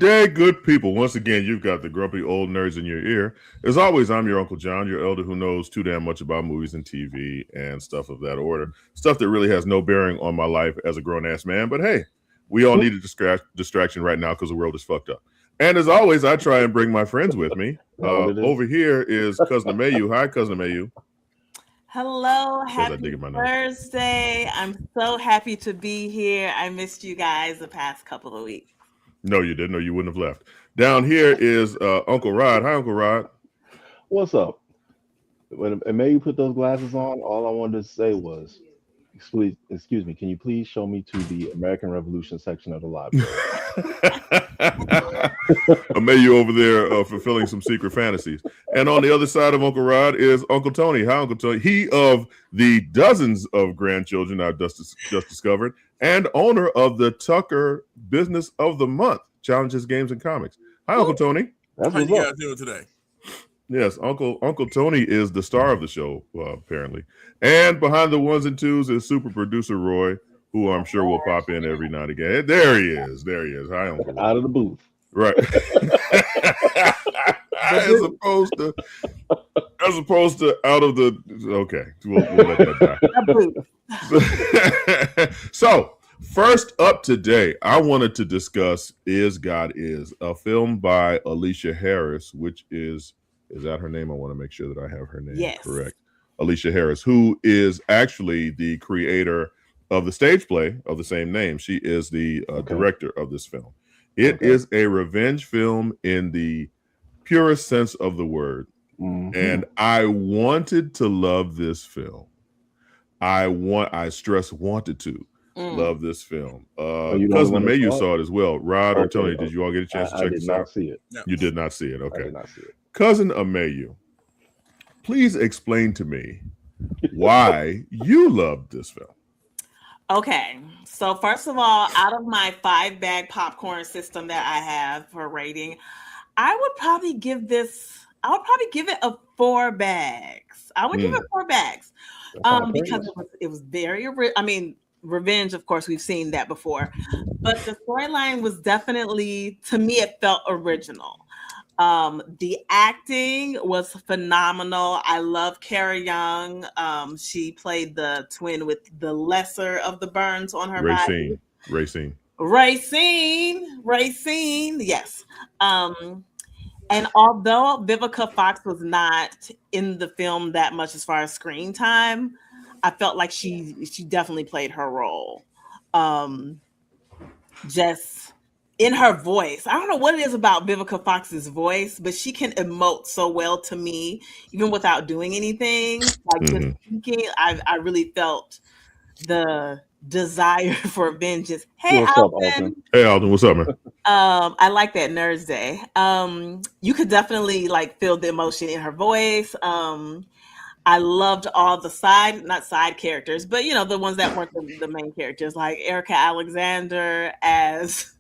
day, good people. Once again, you've got the grumpy old nerds in your ear. As always, I'm your Uncle John, your elder who knows too damn much about movies and TV and stuff of that order. Stuff that really has no bearing on my life as a grown-ass man. But hey, we all need a distraction right now because the world is fucked up. And as always, I try and bring my friends with me. Over here is Cousin Amayu. Hi, Cousin Amayu. Hello, happy Thursday. I'm so happy to be here. I missed you guys the past couple of weeks. No, you didn't. No, you wouldn't have left. Down here is Uncle Rod. Hi, Uncle Rod. What's up? When May put those glasses on, all I wanted to say was, excuse me, can you please show me to the American Revolution section of the library? Amayu over there fulfilling some secret fantasies. And on the other side of Uncle Rod is Uncle Tony. Hi, Uncle Tony. He of the dozens of grandchildren I've just discovered, and owner of the Tucker Business of the Month, Challenges, Games, and Comics. Hi, Uncle Tony. How you guys doing today? Yes, Uncle Tony is the star of the show, apparently. And behind the ones and twos is super producer Roy, who I'm sure will pop in every now and again. There he is. Hi, Uncle Roy. Out of the booth. Right. as opposed to out of the. Okay, we'll let that die. So, first up today, I wanted to discuss Is God Is, a film by Alicia Harris, which is that her name? I want to make sure that I have her name correct. Alicia Harris, who is actually the creator of the stage play of the same name. She is the director of this film. It is a revenge film in the purest sense of the word. Mm-hmm. And I wanted to love this film. I stress wanted to love this film. Cousin Mayu saw it as well. Rod or Tony, did you all get a chance to check this out? I did not see it. No. You did not see it. Okay. I did not see it. Cousin Amayu, please explain to me why you loved this film. Okay, so first of all, out of my 5-bag popcorn system that I have for rating, I would probably give it a 4 bags. I would give it 4 bags because it was very, revenge, of course, we've seen that before, but the storyline was definitely, to me, it felt original. The acting was phenomenal. I love Cara Young. She played the twin with the lesser of the burns on her body. Racine. Yes. And although Vivica Fox was not in the film that much as far as screen time, I felt like she definitely played her role. Just in her voice. I don't know what it is about Vivica Fox's voice, but she can emote so well to me, even without doing anything. Like just speaking, I really felt the desire for vengeance. Hey, Alton. Hey, Alton. What's up, man? I like that Nerds Day. You could definitely feel the emotion in her voice. I loved all the not side characters, but the ones that weren't the main characters, like Erica Alexander as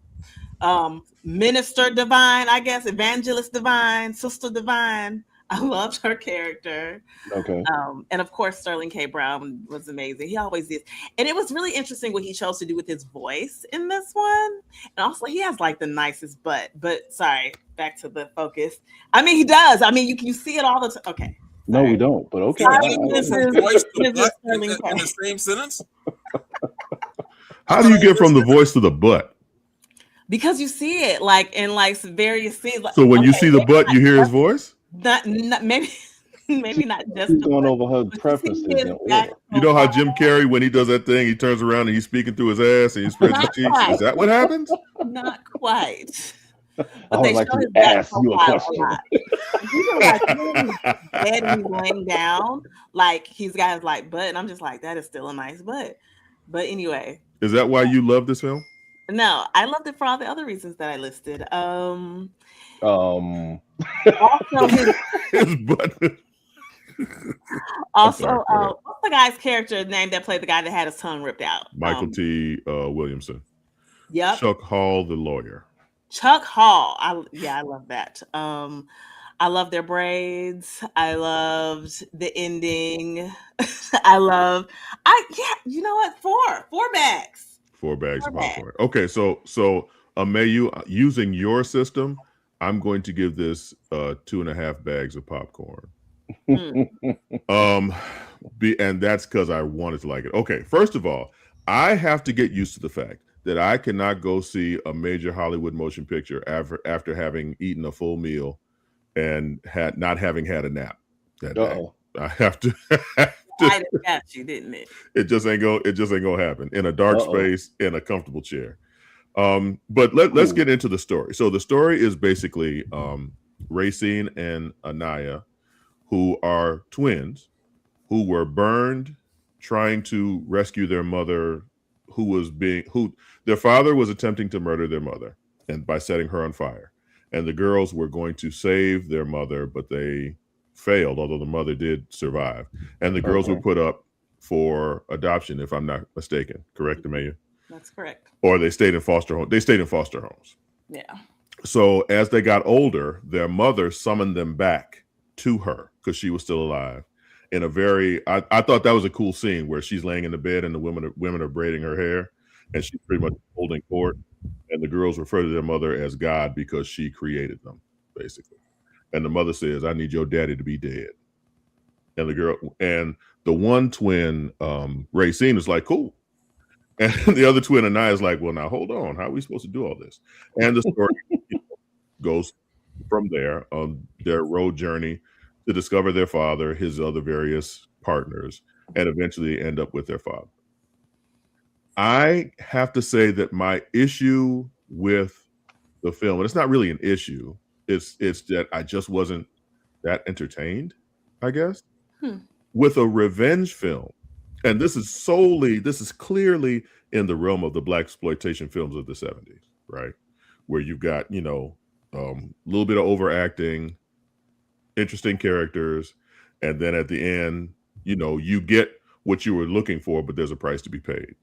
Minister Divine, I guess, Evangelist Divine, Sister Divine. I loved her character. Okay. And of course, Sterling K. Brown was amazing. He always is. And it was really interesting what he chose to do with his voice in this one. And also, he has the nicest butt. But sorry, back to the focus. He does. You see it all the time. Okay. No, we don't. But okay. This is in the same sentence. How do you get from the voice to the butt? Because you see it in various scenes. So when you see the butt, you hear his voice? Not maybe not just. She's going over her preferences. You know how Jim Carrey, when he does that thing, he turns around and he's speaking through his ass and he spreads his cheeks. Is that what happens? Not quite. I would like to ask you a question. He's he's laying down, he's got his butt, and I'm just that is still a nice butt. But anyway. Is that why you love this film? No, I loved it for all the other reasons that I listed. Also, his butt. Also, what's the guy's character name that played the guy that had his tongue ripped out? Michael T. Williamson. Yep. Chuck Hall, the lawyer. Chuck Hall. I love that. I love their braids. I loved the ending. You know what? 4 bags. 4 bags of popcorn. Okay, so Amayu, using your system, I'm going to give this 2.5 bags of popcorn. And that's because I wanted to like it. Okay, first of all, I have to get used to the fact that I cannot go see a major Hollywood motion picture after having eaten a full meal and not having had a nap that day. I have to. I got you, didn't it? It just ain't gonna happen in a dark space in a comfortable chair. But let's get into the story. So the story is basically Racine and Anaya, who are twins, who were burned trying to rescue their mother, their father was attempting to murder their mother and by setting her on fire. And the girls were going to save their mother, but they failed, although the mother did survive. And the girls were put up for adoption, if I'm not mistaken. Correct, Amelia? That's correct. Or they stayed in foster homes. They stayed in foster homes. Yeah. So as they got older, their mother summoned them back to her because she was still alive. In a very, I thought that was a cool scene where she's laying in the bed and the women are braiding her hair, and she's pretty much holding court. And the girls refer to their mother as God because she created them, basically. And the mother says, "I need your daddy to be dead." And the one twin, Racine, is like, "Cool." And the other twin, Anaya, is like, "Well, now hold on. How are we supposed to do all this?" And the story goes from there on their road journey to discover their father, his other various partners, and eventually end up with their father. I have to say that my issue with the film, and it's not really an issue, it's that I just wasn't that entertained, I guess, with a revenge film. And this is clearly in the realm of the blaxploitation films of the 70s, right? Where you've got, a little bit of overacting, interesting characters, and then at the end, you get what you were looking for, but there's a price to be paid.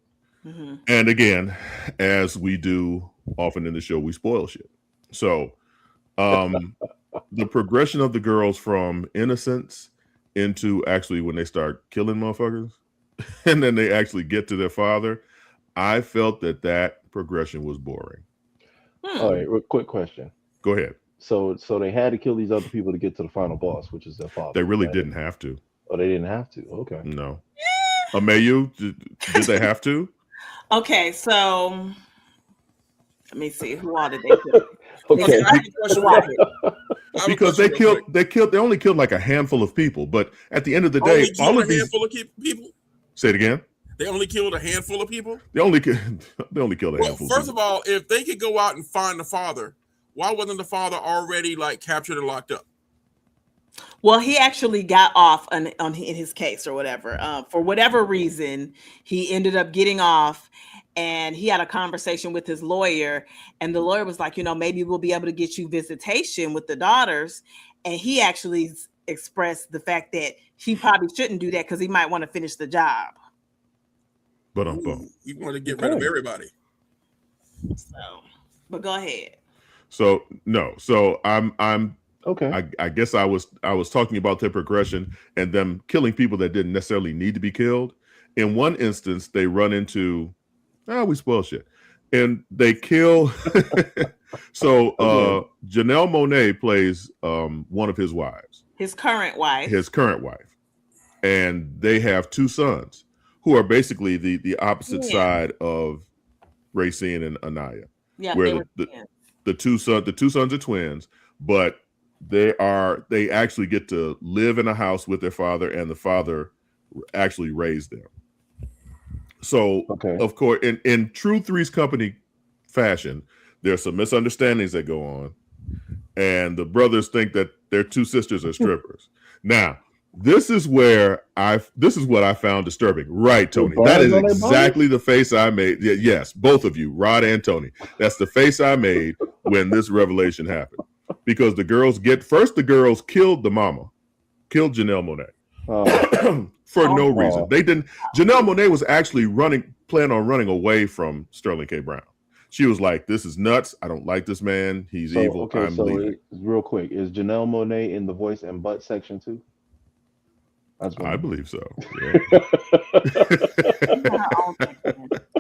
Mm-hmm. And again, as we do often in the show, we spoil shit. So the progression of the girls from innocence into actually when they start killing motherfuckers and then they actually get to their father, I felt that progression was boring. All right, quick question. Go ahead. So they had to kill these other people to get to the final boss, which is their father. They really didn't have to. Oh, they didn't have to. Okay. No. Amayu, did they have to? Okay, so let me see. Who all did they kill? Okay. Because they only killed like a handful of people, but at the end of the day, all of these handful of people. Say it again. They only killed a handful of people. They only killed a handful. First of all, if they could go out and find the father, why wasn't the father already captured and locked up? Well, he actually got off in his case or whatever. For whatever reason, he ended up getting off, and he had a conversation with his lawyer, and the lawyer was like, maybe we'll be able to get you visitation with the daughters. And he actually expressed the fact that he probably shouldn't do that because he might want to finish the job. But you want to get rid of everybody. But go ahead. So no, so I'm okay. I guess I was talking about their progression and them killing people that didn't necessarily need to be killed. In one instance, they run into we spoil shit, and they kill. So Janelle Monáe plays one of his wives. His current wife. And they have two sons who are basically the opposite side of Racine and Anaya. Yeah, where the two sons are twins, but they actually get to live in a house with their father, and the father actually raised them. So of course, in true Three's Company fashion, there's some misunderstandings that go on, and the brothers think that their two sisters are strippers. Now, this is what I found disturbing. Right, Tony? That is exactly the face I made. Yes, both of you, Rod and Tony. That's the face I made when this revelation happened. Because the girls killed the mama, killed Janelle Monáe for no reason. They didn't. Janelle Monáe was actually planning on running away from Sterling K. Brown. She was like, "This is nuts. I don't like this man. He's evil. Okay, I'm leaving." Real quick, is Janelle Monáe in the voice and butt section too? I believe so.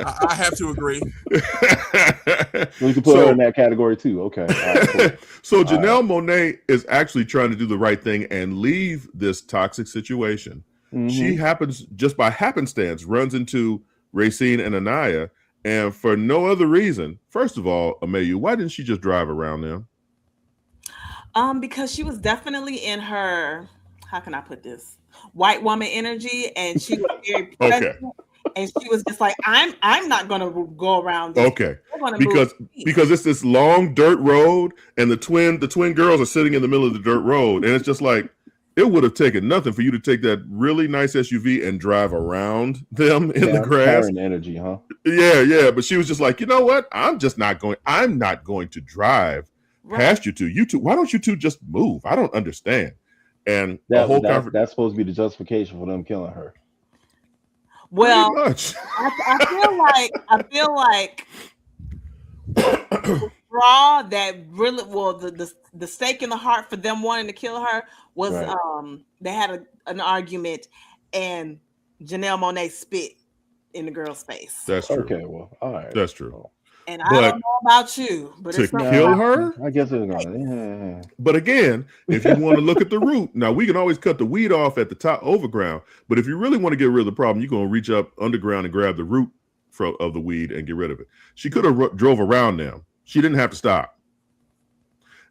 I have to agree. We can put her in that category too. Okay. All right, cool. So Janelle Monáe is actually trying to do the right thing and leave this toxic situation. Mm-hmm. She happens, just by happenstance, runs into Racine and Anaya, and for no other reason. First of all, Amayu, why didn't she just drive around them? Because she was definitely in her, how can I put this, white woman energy, and she was very present. And she was just like, I'm not gonna go around this. Okay. Because it's this long dirt road, and the twin girls are sitting in the middle of the dirt road, and it's just like, it would have taken nothing for you to take that really nice SUV and drive around them in the grass. Energy, huh? Yeah. But she was just like, you know what? I'm not going to drive past you two. You two, why don't you two just move? I don't understand. And that's supposed to be the justification for them killing her. Well, I feel like the straw that really, the stake in the heart for them wanting to kill her was they had an argument, and Janelle Monáe spit in the girl's face. That's true. Okay, well, all right, that's true. And I don't know about you, but to kill her, I guess it's gonna. But again, if you want to look at the root, now we can always cut the weed off at the top overground. But if you really want to get rid of the problem, you're gonna reach up underground and grab the root of the weed and get rid of it. She could have drove around them. She didn't have to stop.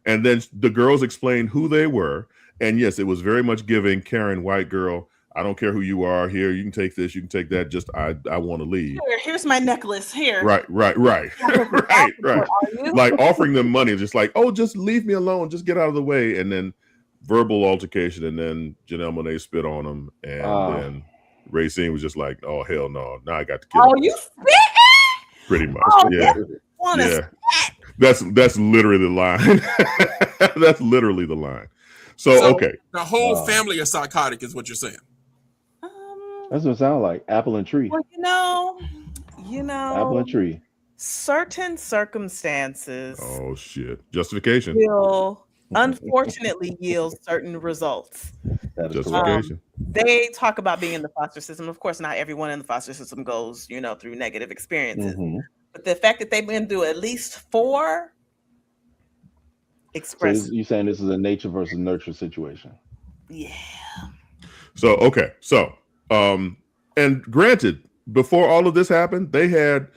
And then the girls explained who they were, and yes, it was very much giving Karen white girl. I don't care who you are. Here, you can take this, you can take that. Just I want to leave. Here's my necklace. Here. Right. Right. Like offering them money, just like, oh, just leave me alone, just get out of the way. And then verbal altercation, and then Janelle Monáe spit on him, and then Racine was just like, oh hell no, now I got to kill him. Oh, you spit? Pretty much. Yeah. That's literally the line. That's literally the line. So okay. The whole family is psychotic, is what you're saying. That's what it sounds like. Apple and tree. Well, you know, apple and tree. Certain circumstances. Oh shit! Justification. Will unfortunately yield certain results. That is justification. They talk about being in the foster system. Of course, not everyone in the foster system goes, through negative experiences. Mm-hmm. But the fact that they've been through at least 4 express. So you're saying this is a nature versus nurture situation? Yeah. So okay. So and granted, before all of this happened, they had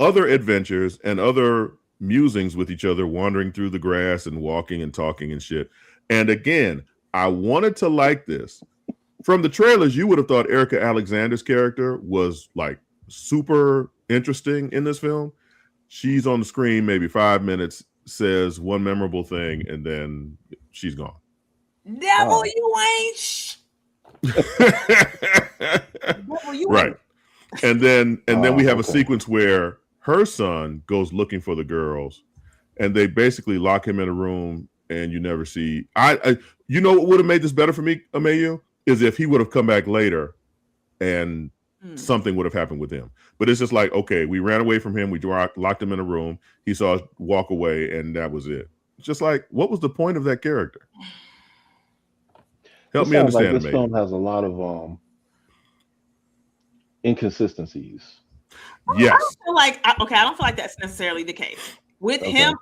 other adventures and other musings with each other, wandering through the grass and walking and talking and shit. And again, I wanted to like this. From the trailers, you would have thought Erica Alexander's character was like super interesting in this film. She's on the screen maybe 5 minutes, says one memorable thing, and then she's gone. Devil, you ain't. Devil, you right. Ain't. And then we have a sequence where her son goes looking for the girls, and they basically lock him in a room, and you never see. I you know what would have made this better for me, Amayu, is if he would have come back later, and something would have happened with him. But it's just like, okay, we ran away from him, we locked him in a room, he saw us walk away, and that was it. It's just like, what was the point of that character? Help me understand. Like this film has a lot of inconsistencies. Yes. I don't feel like that's necessarily the case. With him,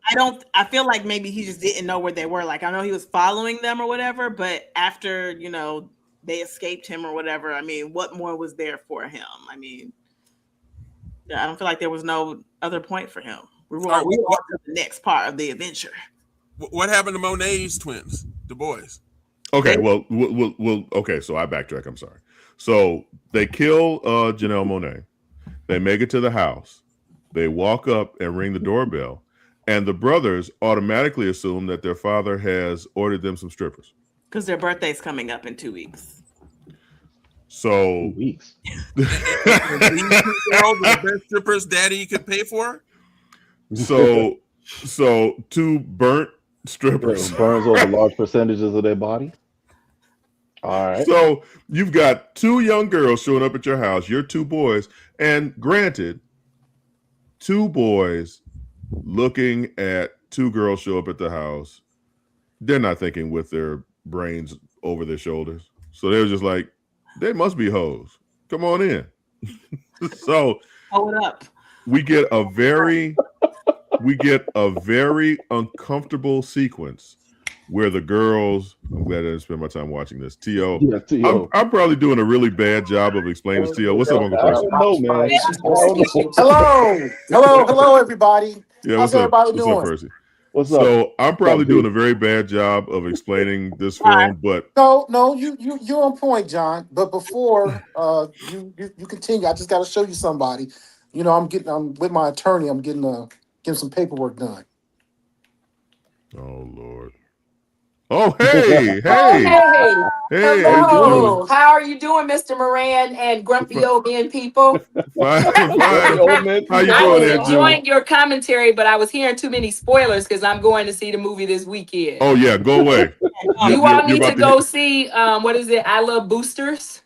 I feel like maybe he just didn't know where they were. Like, I know he was following them or whatever, but after, they escaped him or whatever, I mean, what more was there for him? I mean, I don't feel like there was no other point for him. We were on to the next part of the adventure. What happened to Monet's twins, the boys? Okay, well, okay, so I backtrack. I'm sorry. So they kill Janelle Monáe. They make it to the house. They walk up and ring the doorbell, and the brothers automatically assume that their father has ordered them some strippers. Because their birthday's coming up in 2 weeks. So 2 weeks. The best strippers daddy could pay for. So 2 burnt strippers. Burns over large percentages of their body. All right. So you've got 2 young girls showing up at your house, your 2 boys, and granted, 2 boys looking at 2 girls show up at the house. They're not thinking with their brains over their shoulders. So they were just like, they must be hoes. Come on in. So Hold up. We get a very uncomfortable sequence where the girls. I'm glad I didn't spend my time watching this. T.O. Yeah, T.O. I'm probably doing a really bad job of explaining this. T.O. What's up, Uncle I Percy? don't know, man. Hello, everybody. Yeah, How's what's up? everybody What's doing? up, Percy? What's up? So I'm probably What's up, doing P? a very bad job of explaining this film, but No, you're on point, John. But before you continue, I just got to show you somebody. You know, I'm with my attorney. I'm getting some paperwork done. oh Lord. Oh hey, Oh, hey, hey. how you doing? Hello. How are you doing, Mr. Moran and grumpy old men people? Fine, Grumpy fine. old man. How you I doing was there, June? enjoying your commentary, but I was hearing too many spoilers because I'm going to see the movie this weekend. Oh yeah, go away. You all need to about go see, what is it? I Love Boosters.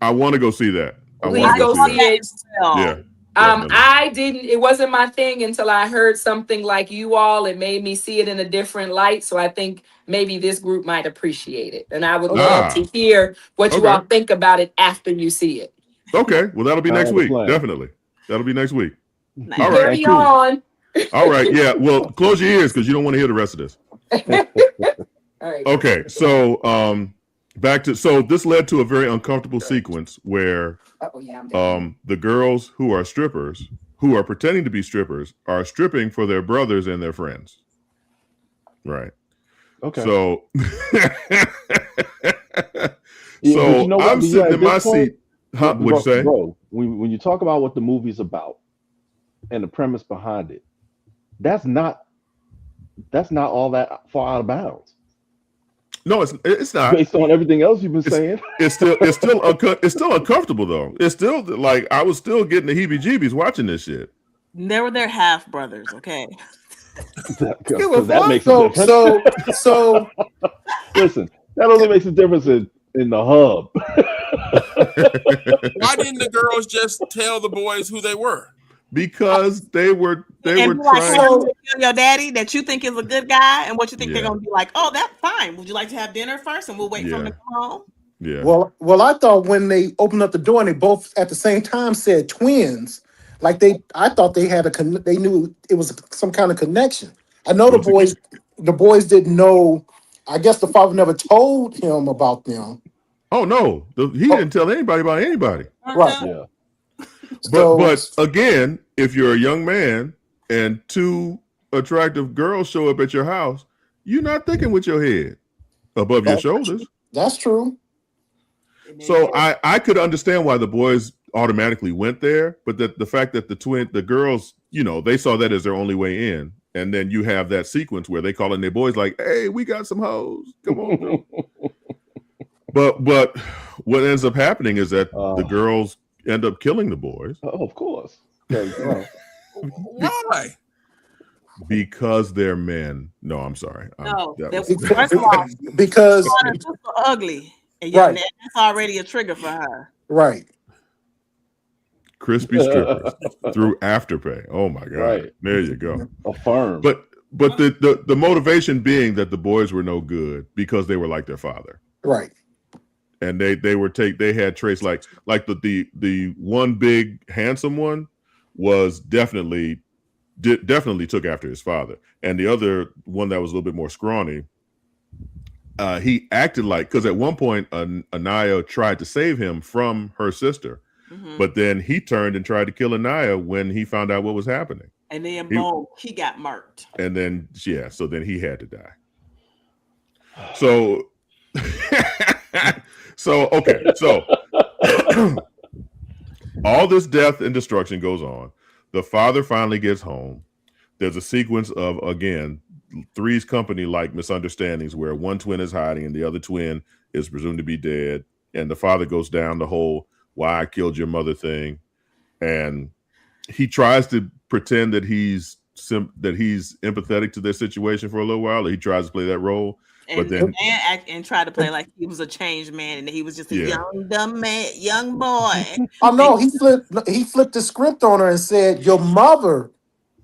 I want to go see that. Please go see it. Yeah. Definitely. It wasn't my thing until I heard something like you all. It made me see it in a different light. So I think maybe this group might appreciate it. And I would love to hear what you all think about it after you see it. Okay. Well, that'll be next week. plan. Definitely. That'll be next week. Nice. All right. Carry on. All right. Yeah. Well, close your ears because you don't want to hear the rest of this. All right. Okay. So so this led to a very uncomfortable sequence where the girls who are strippers, who are pretending to be strippers, are stripping for their brothers and their friends. Right. Okay. So, You know what? I'm sitting in my seat. Huh? What'd you say? Bro, when you talk about what the movie's about and the premise behind it, that's not all that far out of bounds. No, it's not. Based on everything else you've been saying. It's still uncomfortable though. It's still like I was still getting the heebie-jeebies watching this shit. They were their half brothers, okay? That makes a difference. So Listen, that only makes a difference in the hub. Why didn't the girls just tell the boys who they were? Because they were trying to tell your daddy that you think is a good guy and what you think they're gonna be like, oh, that's fine. Would you like to have dinner first and we'll wait for them to come home? Yeah. Well, I thought when they opened up the door and they both at the same time said twins, I thought they had they knew it was some kind of connection. I know the boys didn't know. I guess the father never told him about them. Oh no, he didn't tell anybody about anybody. Right. Yeah. But again, if you're a young man and two attractive girls show up at your house, you're not thinking with your head above your shoulders. That's true. So I could understand why the boys automatically went there, but the fact that the girls, they saw that as their only way in. And then you have that sequence where they call in their boys like, hey, we got some hoes. Come on. But what ends up happening is that the girls end up killing the boys. Oh, of course. Why? Because they're men. No, I'm sorry. No, because she's so ugly. And that's already a trigger for her. Right. Crispy strippers through Afterpay. Oh my God. Right. There you go. Affirm. But the motivation being that the boys were no good because they were like their father. Right. And they had traits like the one big handsome one was definitely took after his father. And the other one that was a little bit more scrawny, he acted like, because at one point Anaya tried to save him from her sister, but then he turned and tried to kill Anaya when he found out what was happening. And then he got murked. And then so then he had to die. So okay, so all this death and destruction goes on. The father finally gets home. There's a sequence of, again, Three's Company-like misunderstandings where one twin is hiding and the other twin is presumed to be dead. And the father goes down the whole why I killed your mother thing. And he tries to pretend that he's empathetic to their situation for a little while. He tries to play that role. But then and try to play like he was a changed man and he was just a young dumb man, young boy. Oh no, he flipped the script on her and said, "Your mother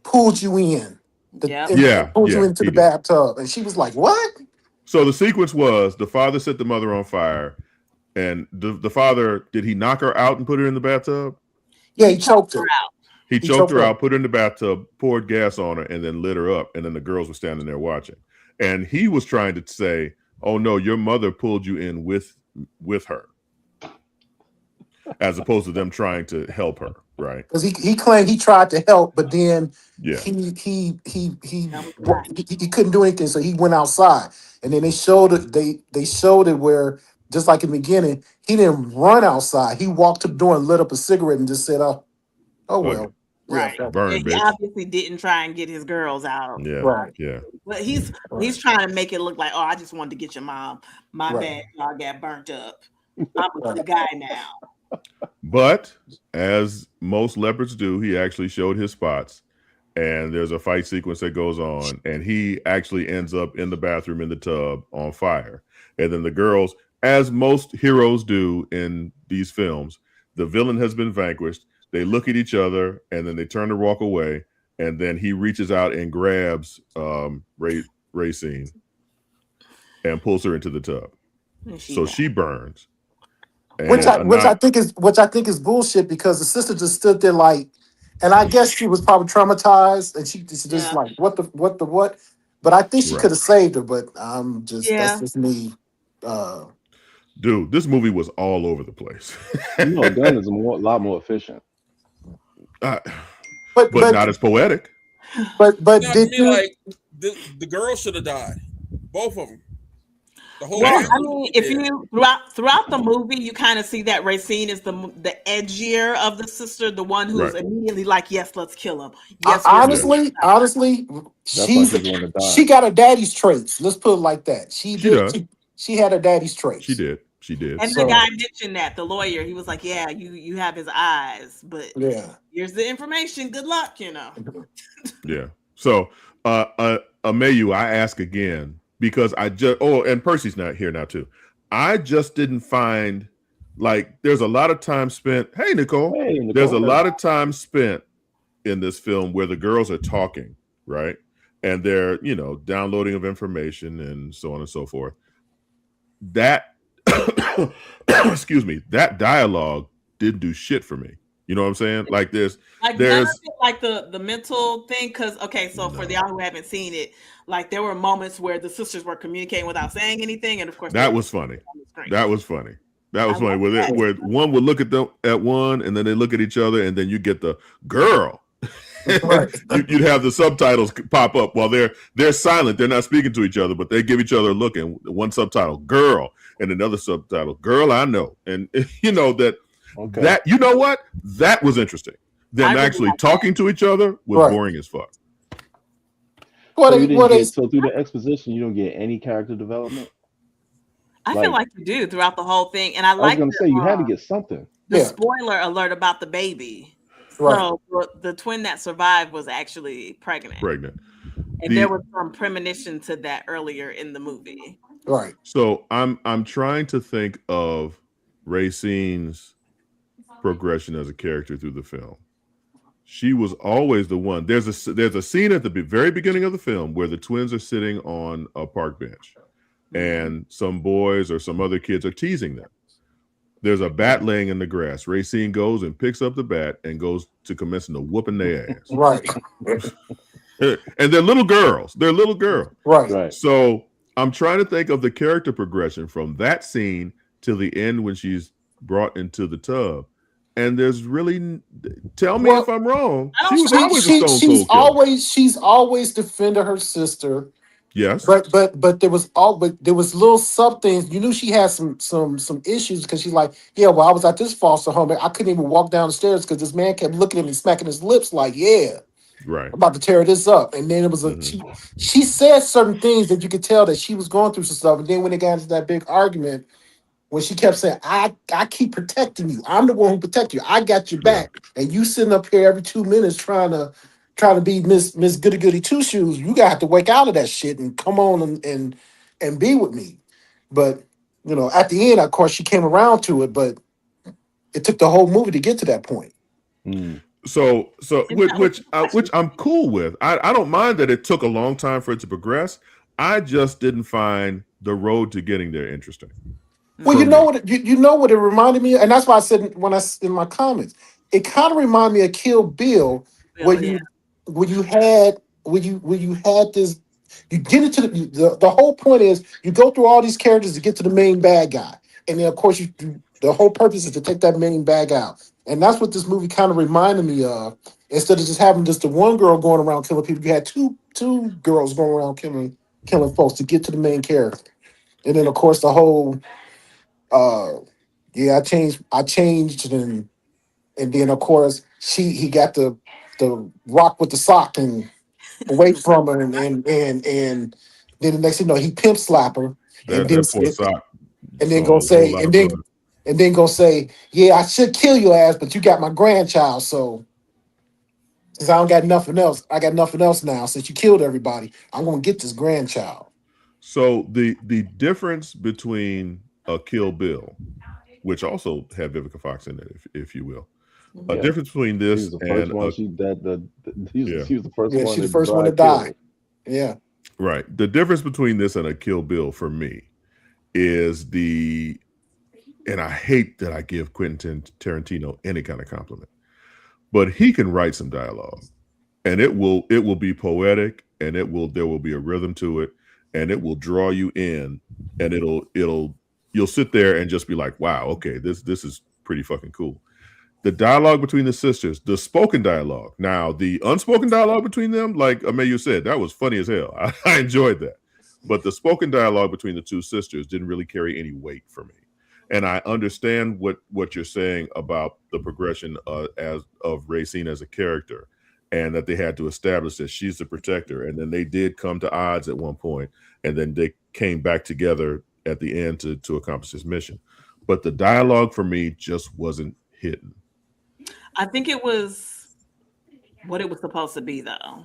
pulled you in, pulled you into the bathtub," and she was like, "What?" So the sequence was the father set the mother on fire, and the father, did he knock her out and put her in the bathtub? Yeah, he choked her. out. He choked her out, put her in the bathtub, poured gas on her, and then lit her up. And then the girls were standing there watching. And he was trying to say, "Oh no, your mother pulled you in with her," as opposed to them trying to help her, right? Because he claimed he tried to help, but then Yeah. he couldn't do anything, so he went outside. And then they showed it. They showed it where, just like in the beginning, he didn't run outside. He walked to the door and lit up a cigarette and just said, "Oh well." Right. Yeah, Burn, He bitch. obviously didn't try and get his girls out. Yeah. Right. Yeah. But he's trying to make it look like, oh, I just wanted to get your mom. My bad, y'all got burnt up. I'm a good guy now. But as most leopards do, he actually showed his spots. And there's a fight sequence that goes on, and he actually ends up in the bathroom in the tub on fire. And then the girls, as most heroes do in these films, the villain has been vanquished. They look at each other, and then they turn to walk away. And then he reaches out and grabs Racine and pulls her into the tub. So she burns. Which I think is bullshit, because the sister just stood there like, and I guess she was probably traumatized, and she just like, what. But I think she could have saved her. But I'm just that's just me. Dude, this movie was all over the place. Gunn is a lot more efficient. But not as poetic. But did you like the girl should have died, both of them. The whole I mean, if you throughout the movie, you kind of see that Racine is the edgier of the sister, the one who's immediately like, yes, let's kill him. Yes, honestly, she got her daddy's traits. Let's put it like that. She had her daddy's traits. She did. And the guy mentioned that, the lawyer, he was like, yeah, you have his eyes, but here's the information. Good luck, Yeah. So, Amayu, I ask again, because I just, and Percy's not here now too. I just didn't find, like, there's a lot of time spent. Hey, Nicole. There's a lot of time spent in this film where the girls are talking, right? And they're, downloading of information and so on and so forth. That, excuse me, that dialogue didn't do shit for me. You know what I'm saying? Like there's like the mental thing, because for the y'all who haven't seen it, like there were moments where the sisters were communicating without saying anything, and of course that was funny. That was funny. Where one would look at one, and then they look at each other, and then you get the girl. You'd have the subtitles pop up while they're silent. They're not speaking to each other, but they give each other a look, and one subtitle, girl, and another subtitle, girl, I know. And that, you know what? That was interesting. Them actually talking to each other was boring as fuck. So through the exposition, you don't get any character development? I feel like you do throughout the whole thing. And I was going to say, you had to get something. The spoiler alert about the baby. So the twin that survived was actually pregnant. And there was some premonition to that earlier in the movie. Right. So I'm trying to think of Racine's progression as a character through the film. She was always the one. There's a scene at the very beginning of the film where the twins are sitting on a park bench, and some boys or some other kids are teasing them. There's a bat laying in the grass. Racine goes and picks up the bat and goes to commencing to whooping their ass. Right. And they're little girls. Right. So I'm trying to think of the character progression from that scene till the end when she's brought into the tub. And there's really, tell me if I'm wrong. She was always a stone cold killer. She's always defended her sister. Yes. But there was little sub things. You knew she had some issues, because she's like, I was at this foster home. I couldn't even walk down the stairs because this man kept looking at me, smacking his lips like, right, I'm about to tear this up. And then it was she said certain things that you could tell that she was going through some stuff. And then when they got into that big argument, when she kept saying, I keep protecting you. I'm the one who protect you. I got your back. And you sitting up here every 2 minutes trying to be Miss Goody Goody Two Shoes. You gotta have to wake out of that shit and come on and be with me. But at the end, of course, she came around to it, but it took the whole movie to get to that point. So which I'm cool with. I don't mind that it took a long time for it to progress. I just didn't find the road to getting there interesting. Well, you know what it reminded me of? And that's why I said in my comments, it kind of reminded me of Kill Bill, where Yeah. you had this. You get into the whole point is you go through all these characters to get to the main bad guy, and then of course the whole purpose is to take that main bad guy out, and that's what this movie kind of reminded me of. Instead of just having just the one girl going around killing people, you had two girls going around killing folks to get to the main character, and then of course the whole I changed and then of course he got the rock with the sock and away from her and then the next thing you know he pimp slap her and then That poor sock and then saw gonna a whole say lot of blood. and then gonna say, yeah, I should kill your ass, but you got my grandchild, so since I don't got nothing else, I got nothing else now. Since you killed everybody, I'm gonna get this grandchild. So the difference between a Kill Bill, which also had Vivica Fox in it, if you will, a difference between this she was the first one. She was the first one. She's the first one to die. Yeah. Right. The difference between this and a Kill Bill for me is and I hate that I give Quentin Tarantino any kind of compliment, but he can write some dialogue, and it will be poetic, and there will be a rhythm to it, and it will draw you in, and you'll sit there and just be like, wow, okay, this is pretty fucking cool. The dialogue between the sisters, the spoken dialogue. Now, the unspoken dialogue between them, like Ameyu said, that was funny as hell. I enjoyed that. But the spoken dialogue between the two sisters didn't really carry any weight for me. And I understand what you're saying about the progression of Racine as a character, and that they had to establish that she's the protector. And then they did come to odds at one point, and then they came back together at the end to accomplish this mission. But the dialogue for me just wasn't hitting. I think it was what it was supposed to be, though.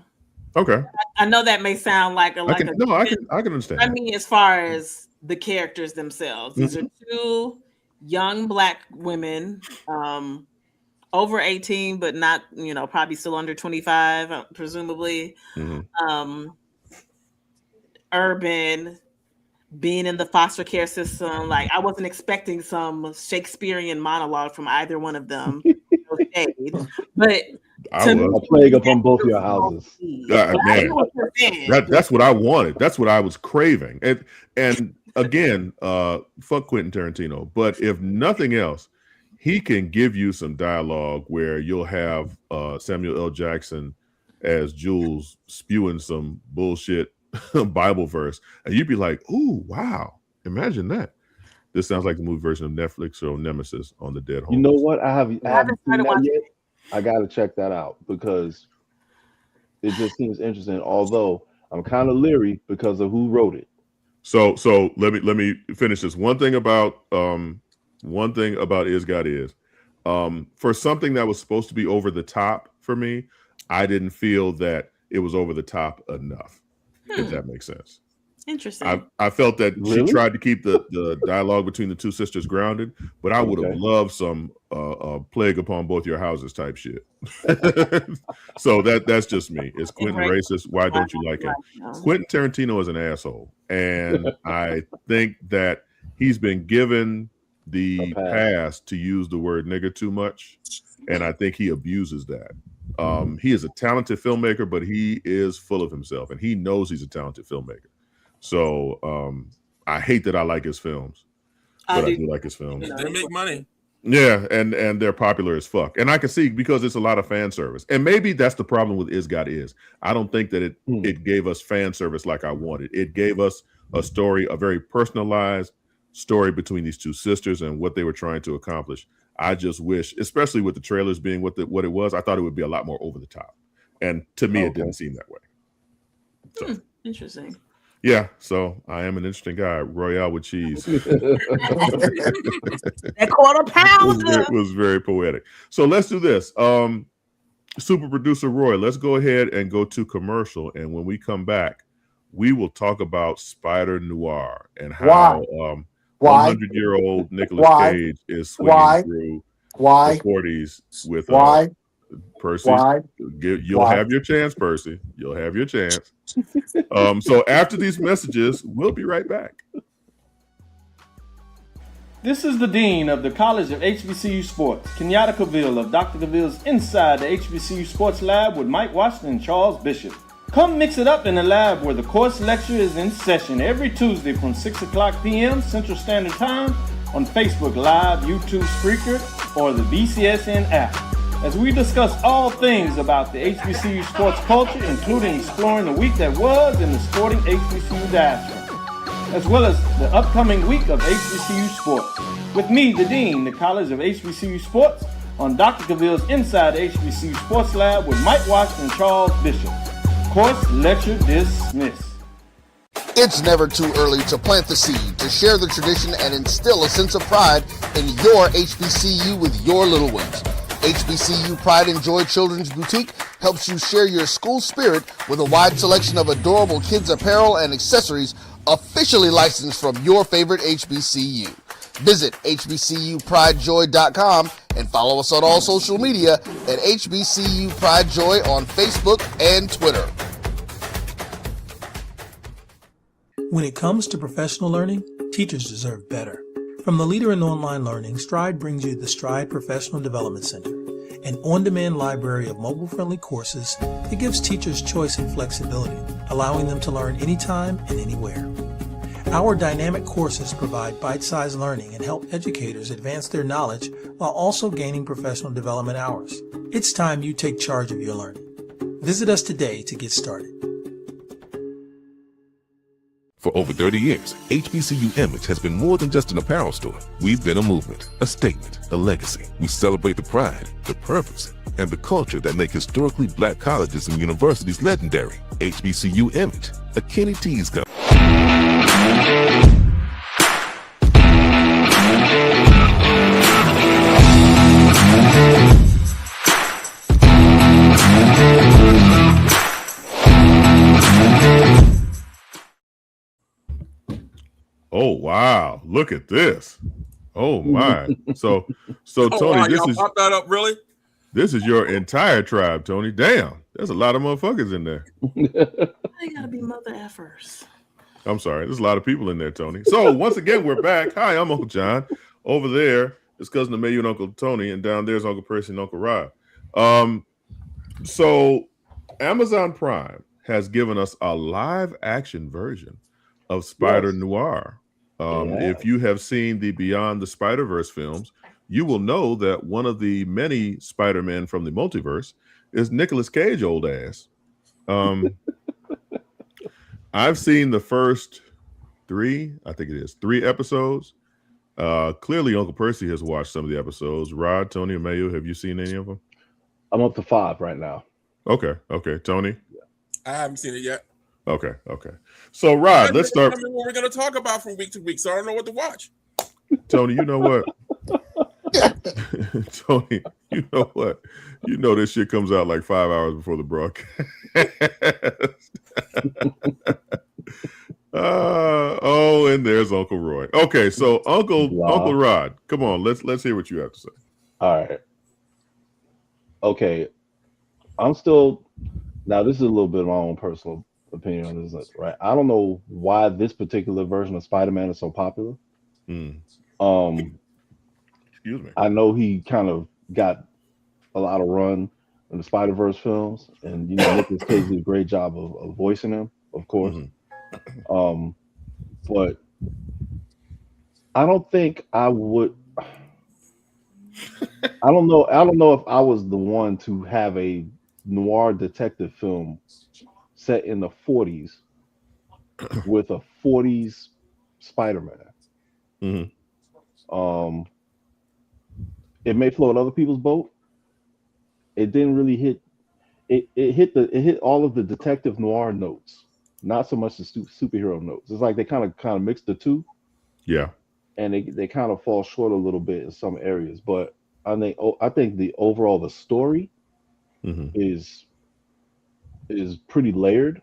Okay. I know that may sound like I can understand. I mean, as far as the characters themselves, these are two young Black women, over 18, but not, probably still under 25, presumably. Urban, being in the foster care system. Like, I wasn't expecting some Shakespearean monologue from either one of them. But a plague upon both your houses. Man, that's what I wanted. That's what I was craving. And again, fuck Quentin Tarantino. But if nothing else, he can give you some dialogue where you'll have Samuel L. Jackson as Jules spewing some bullshit Bible verse, and you'd be like, "Ooh, wow! Imagine that." This sounds like the movie version of Netflix or Nemesis on the Dead Homies. You know what? I haven't seen that yet. I gotta check that out because it just seems interesting. Although I'm kind of leery because of who wrote it. So let me finish this. One thing about Is God Is, for something that was supposed to be over the top for me, I didn't feel that it was over the top enough. If that makes sense. Interesting. I felt that she tried to keep the dialogue between the two sisters grounded, but I would have loved some plague upon both your houses type shit. So that's just me. Is Quentin racist? Why don't you like him? Quentin Tarantino is an asshole, and I think that he's been given the pass to use the word nigger too much, and I think he abuses that. He is a talented filmmaker, but he is full of himself, and he knows he's a talented filmmaker. So I hate that I like his films, but I do like his films. They make money. Yeah, and they're popular as fuck. And I can see because it's a lot of fan service. And maybe that's the problem with Is God Is. I don't think that it gave us fan service like I wanted. It gave us a story, a very personalized story between these two sisters and what they were trying to accomplish. I just wish, especially with the trailers being what it was, I thought it would be a lot more over the top. And to me, it didn't seem that way. So. Interesting. Yeah, so I am an interesting guy. Royale with cheese. That quarter pounder was very poetic. So let's do this. Super producer Roy, let's go ahead and go to commercial. And when we come back, we will talk about Spider Noir and how 100-year-old Nicolas Cage is swinging through the 40s with Percy. You'll have your chance, Percy. You'll have your chance. So after these messages, we'll be right back. This is the Dean of the College of HBCU Sports, Kenyatta Cavill of Dr. Cavill's Inside the HBCU Sports Lab with Mike Washington and Charles Bishop. Come mix it up in the lab where the course lecture is in session every Tuesday from 6 o'clock p.m. Central Standard Time on Facebook Live, YouTube Spreaker, or the BCSN app, as we discuss all things about the HBCU sports culture, including exploring the week that was in the sporting HBCU diaspora, as well as the upcoming week of HBCU sports. With me, the Dean, the College of HBCU Sports, on Dr. Cavill's Inside the HBCU Sports Lab with Mike Washington and Charles Bishop. Course lecture dismissed. It's never too early to plant the seed, to share the tradition, and instill a sense of pride in your HBCU with your little ones. HBCU Pride and Joy Children's Boutique helps you share your school spirit with a wide selection of adorable kids' apparel and accessories officially licensed from your favorite HBCU. Visit hbcupridejoy.com and follow us on all social media at HBCU Pride Joy on Facebook and Twitter. When it comes to professional learning, teachers deserve better. From the leader in online learning, Stride brings you the Stride Professional Development Center, an on-demand library of mobile-friendly courses that gives teachers choice and flexibility, allowing them to learn anytime and anywhere. Our dynamic courses provide bite-sized learning and help educators advance their knowledge while also gaining professional development hours. It's time you take charge of your learning. Visit us today to get started. For over 30 years, HBCU Image has been more than just an apparel store. We've been a movement, a statement, a legacy. We celebrate the pride, the purpose, and the culture that make historically black colleges and universities legendary. HBCU Image, a Kenny T's company. Oh wow! Look at this. Oh my! So Tony, wow, this y'all is popped that up, really? This is your entire tribe, Tony. Damn, there's a lot of motherfuckers in there. I gotta be mother effers. I'm sorry, there's a lot of people in there, Tony. So once again, we're back. Hi, I'm Uncle John. Over there is cousin Amelia and Uncle Tony, and down there's Uncle Percy and Uncle Rob. So Amazon Prime has given us a live action version of Spider Noir. If you have seen the Beyond the Spider-Verse films, you will know that one of the many Spider-Men from the multiverse is Nicolas Cage old ass. I've seen the first three episodes. Clearly Uncle Percy has watched some of the episodes. Rod, Tony, and Mayu, have you seen any of them? I'm up to 5 right now. Okay. Tony? I haven't seen it yet. Okay. So Rod, let's start. I mean, what we're going to talk about from week to week, so I don't know what to watch. Tony, you know what? Tony, you know what? You know this shit comes out like 5 hours before the broadcast. And there's Uncle Roy. Okay, so Uncle Rod, come on, let's hear what you have to say. All right. Okay. I'm still now. This is a little bit of my own personal opinion on this, right? I don't know why this particular version of Spider-Man is so popular. Excuse me. I know he kind of got a lot of run in the Spider-Verse films, and Nicolas Cage did a great job of voicing him, of course. But I don't think I would. I don't know if I was the one to have a noir detective film set in the 40s with a 40s Spider-Man. It may float other people's boat. It didn't really hit. It hit all of the detective noir notes, not so much the superhero notes. It's like they kind of mix the two. Yeah. And they kind of fall short a little bit in some areas, but I think the story is pretty layered.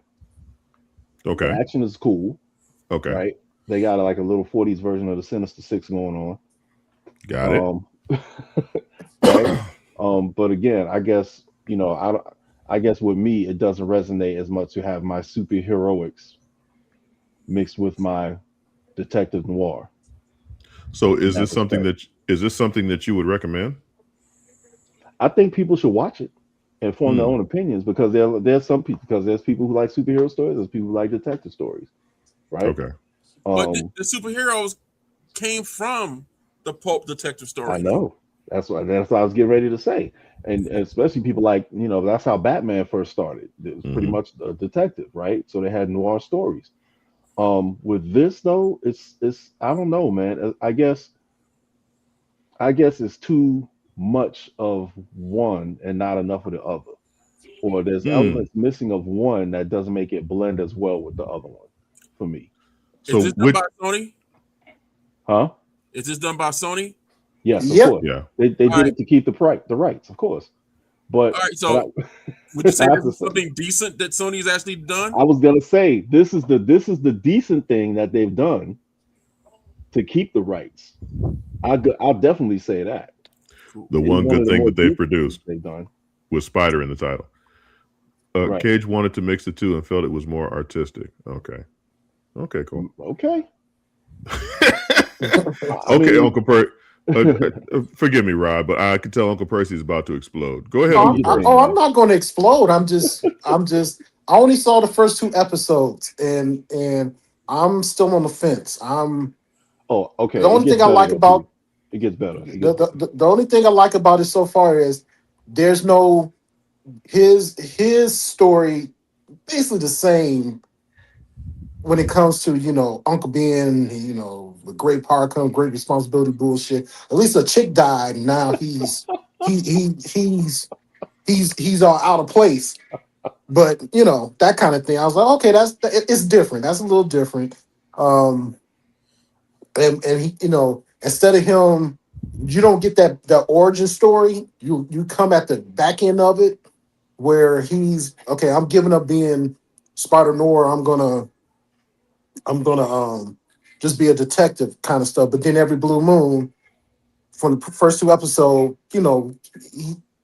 Okay. The action is cool. Okay. Right. They got like a little 40s version of the Sinister Six going on. Got it. Right. But again, I guess I guess with me it doesn't resonate as much to have my superheroics mixed with my detective noir. So is this something that you would recommend? I think people should watch it and form their own opinions, because there's some people, because there's people who like superhero stories, there's people who like detective stories, right? Okay. But the superheroes came from the pulp detective story. I know. That's what I was getting ready to say. And especially people like, that's how Batman first started. It was pretty much a detective, right? So they had noir stories. With this though, it's I don't know, man. I guess it's too much of one and not enough of the other. Or there's elements missing of one that doesn't make it blend as well with the other one for me. So is this done by Sony? Huh? Is this done by Sony? Yes, of course. Yeah. They did it to keep the rights, of course. But all right, so would you say this is something decent that Sony's actually done? I was gonna say this is the decent thing that they've done to keep the rights. I'll definitely say that. The one good thing that they've produced they've done with Spider in the title. Right. Cage wanted to mix the two and felt it was more artistic. Okay, cool. Okay. Okay, Uncle Percy. Forgive me, Rod, but I can tell Uncle Percy's about to explode. Go ahead. I'm not going to explode. I only saw the first 2 episodes, and I'm still on the fence. Okay. The only thing I like about it gets better. The only thing I like about it so far is there's no his story basically the same when it comes to Uncle Ben, with great power comes great responsibility bullshit. At least a chick died, and now he's all out of place. But that kind of thing. I was like, okay, it's different. That's a little different. And he, instead of him, you don't get that origin story. You come at the back end of it where he's okay. I'm giving up being Spider Noir. I'm gonna just be a detective kind of stuff. But then every blue moon, from the first 2 episodes,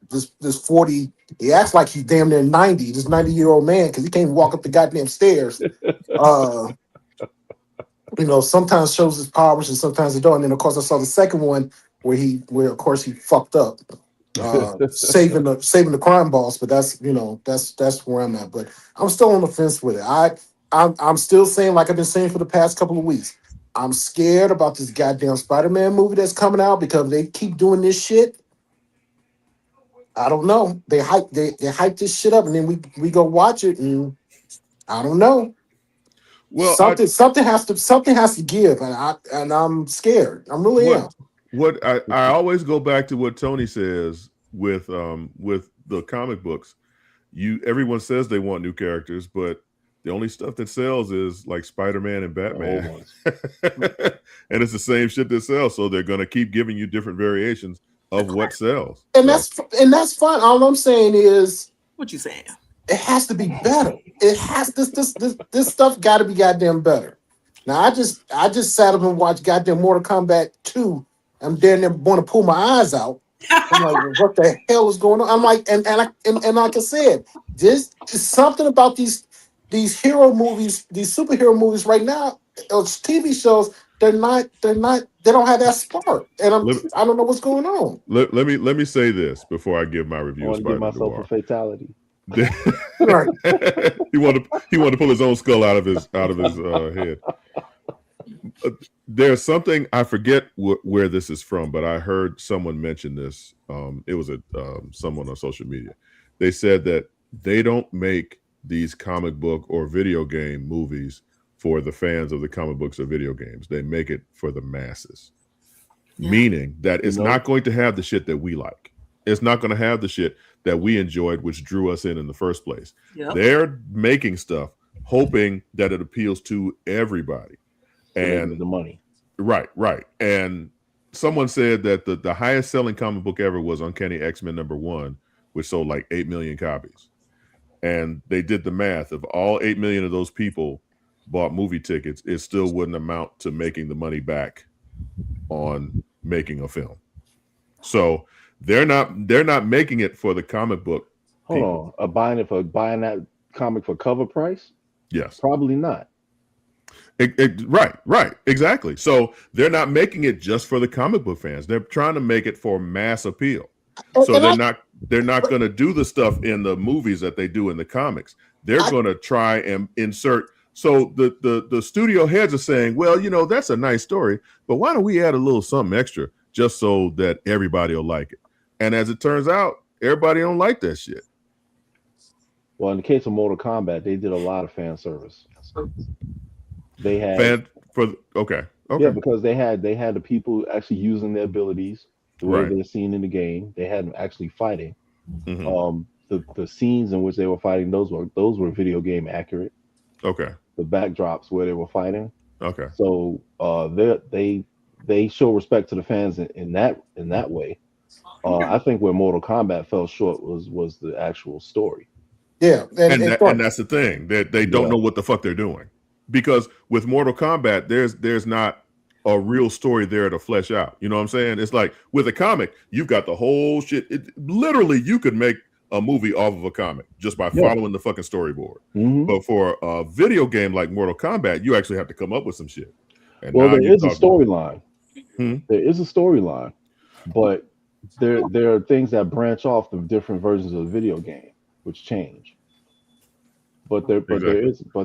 this 40, he acts like he's damn near 90. This 90-year-old man, because he can't even walk up the goddamn stairs. Sometimes shows his powers and sometimes he don't. And then of course I saw the second one where of course he fucked up, saving the crime boss. But that's where I'm at. But I'm still on the fence with it. I'm still saying, like I've been saying for the past couple of weeks, I'm scared about this goddamn Spider-Man movie that's coming out because they keep doing this shit. I don't know. They hype this shit up, and then we go watch it, and I don't know. Well, something has to give, and I'm scared. I'm really am. What I always go back to what Tony says with the comic books. Everyone says they want new characters, but the only stuff that sells is like Spider-Man and Batman. And it's the same shit that sells. So they're going to keep giving you different variations of what sells. And that's fine. All I'm saying is, what you saying? It has to be better. It has this stuff got to be goddamn better. Now I just sat up and watched goddamn Mortal Kombat 2. I'm there and want to pull my eyes out. I'm like, what the hell is going on? I'm like, and like I said, this is something about these hero movies, these superhero movies right now, those TV shows. They don't have that spark, and I don't know what's going on. Let me say this before I give my review. I want to give myself a fatality. Right. he wanted to pull his own skull out of his head. There's something, I forget where this is from, but I heard someone mention this. It was someone on social media. They said that they don't make these comic book or video game movies for the fans of the comic books or video games. They make it for the masses. Yeah. Meaning that it's not going to have the shit that we like. It's not going to have the shit that we enjoyed, which drew us in the first place. Yep. They're making stuff hoping that it appeals to everybody. And the money. Right. And someone said that the highest selling comic book ever was Uncanny X-Men #1, which sold like 8 million copies. And they did the math. If all 8 million of those people bought movie tickets, it still wouldn't amount to making the money back on making a film. So they're not making it for the comic book. Hold on, buying that comic for cover price? Yes, probably not. Right, exactly. So they're not making it just for the comic book fans. They're trying to make it for mass appeal. So they're not going to do the stuff in the movies that they do in the comics. They're going to try and insert. So the studio heads are saying, well, that's a nice story, but why don't we add a little something extra just so that everybody will like it? And as it turns out, everybody don't like that shit. Well, in the case of Mortal Kombat, they did a lot of fan service. They had yeah, because they had the people actually using their abilities the way they're seen in the game. They had them actually fighting. Mm-hmm. The scenes in which they were fighting, those were video game accurate. Okay. The backdrops where they were fighting. Okay. So they show respect to the fans in that way. I think where Mortal Kombat fell short was the actual story. Yeah, and that's the thing, that they don't know what the fuck they're doing, because with Mortal Kombat, there's not a real story there to flesh out. You know what I'm saying? It's like with a comic, you've got the whole shit. Literally, you could make a movie off of a comic just by following the fucking storyboard. Mm-hmm. But for a video game like Mortal Kombat, you actually have to come up with some shit. And well, there is a storyline. There is a storyline, but there are things that branch off of different versions of the video game, which change. But there is. Hey,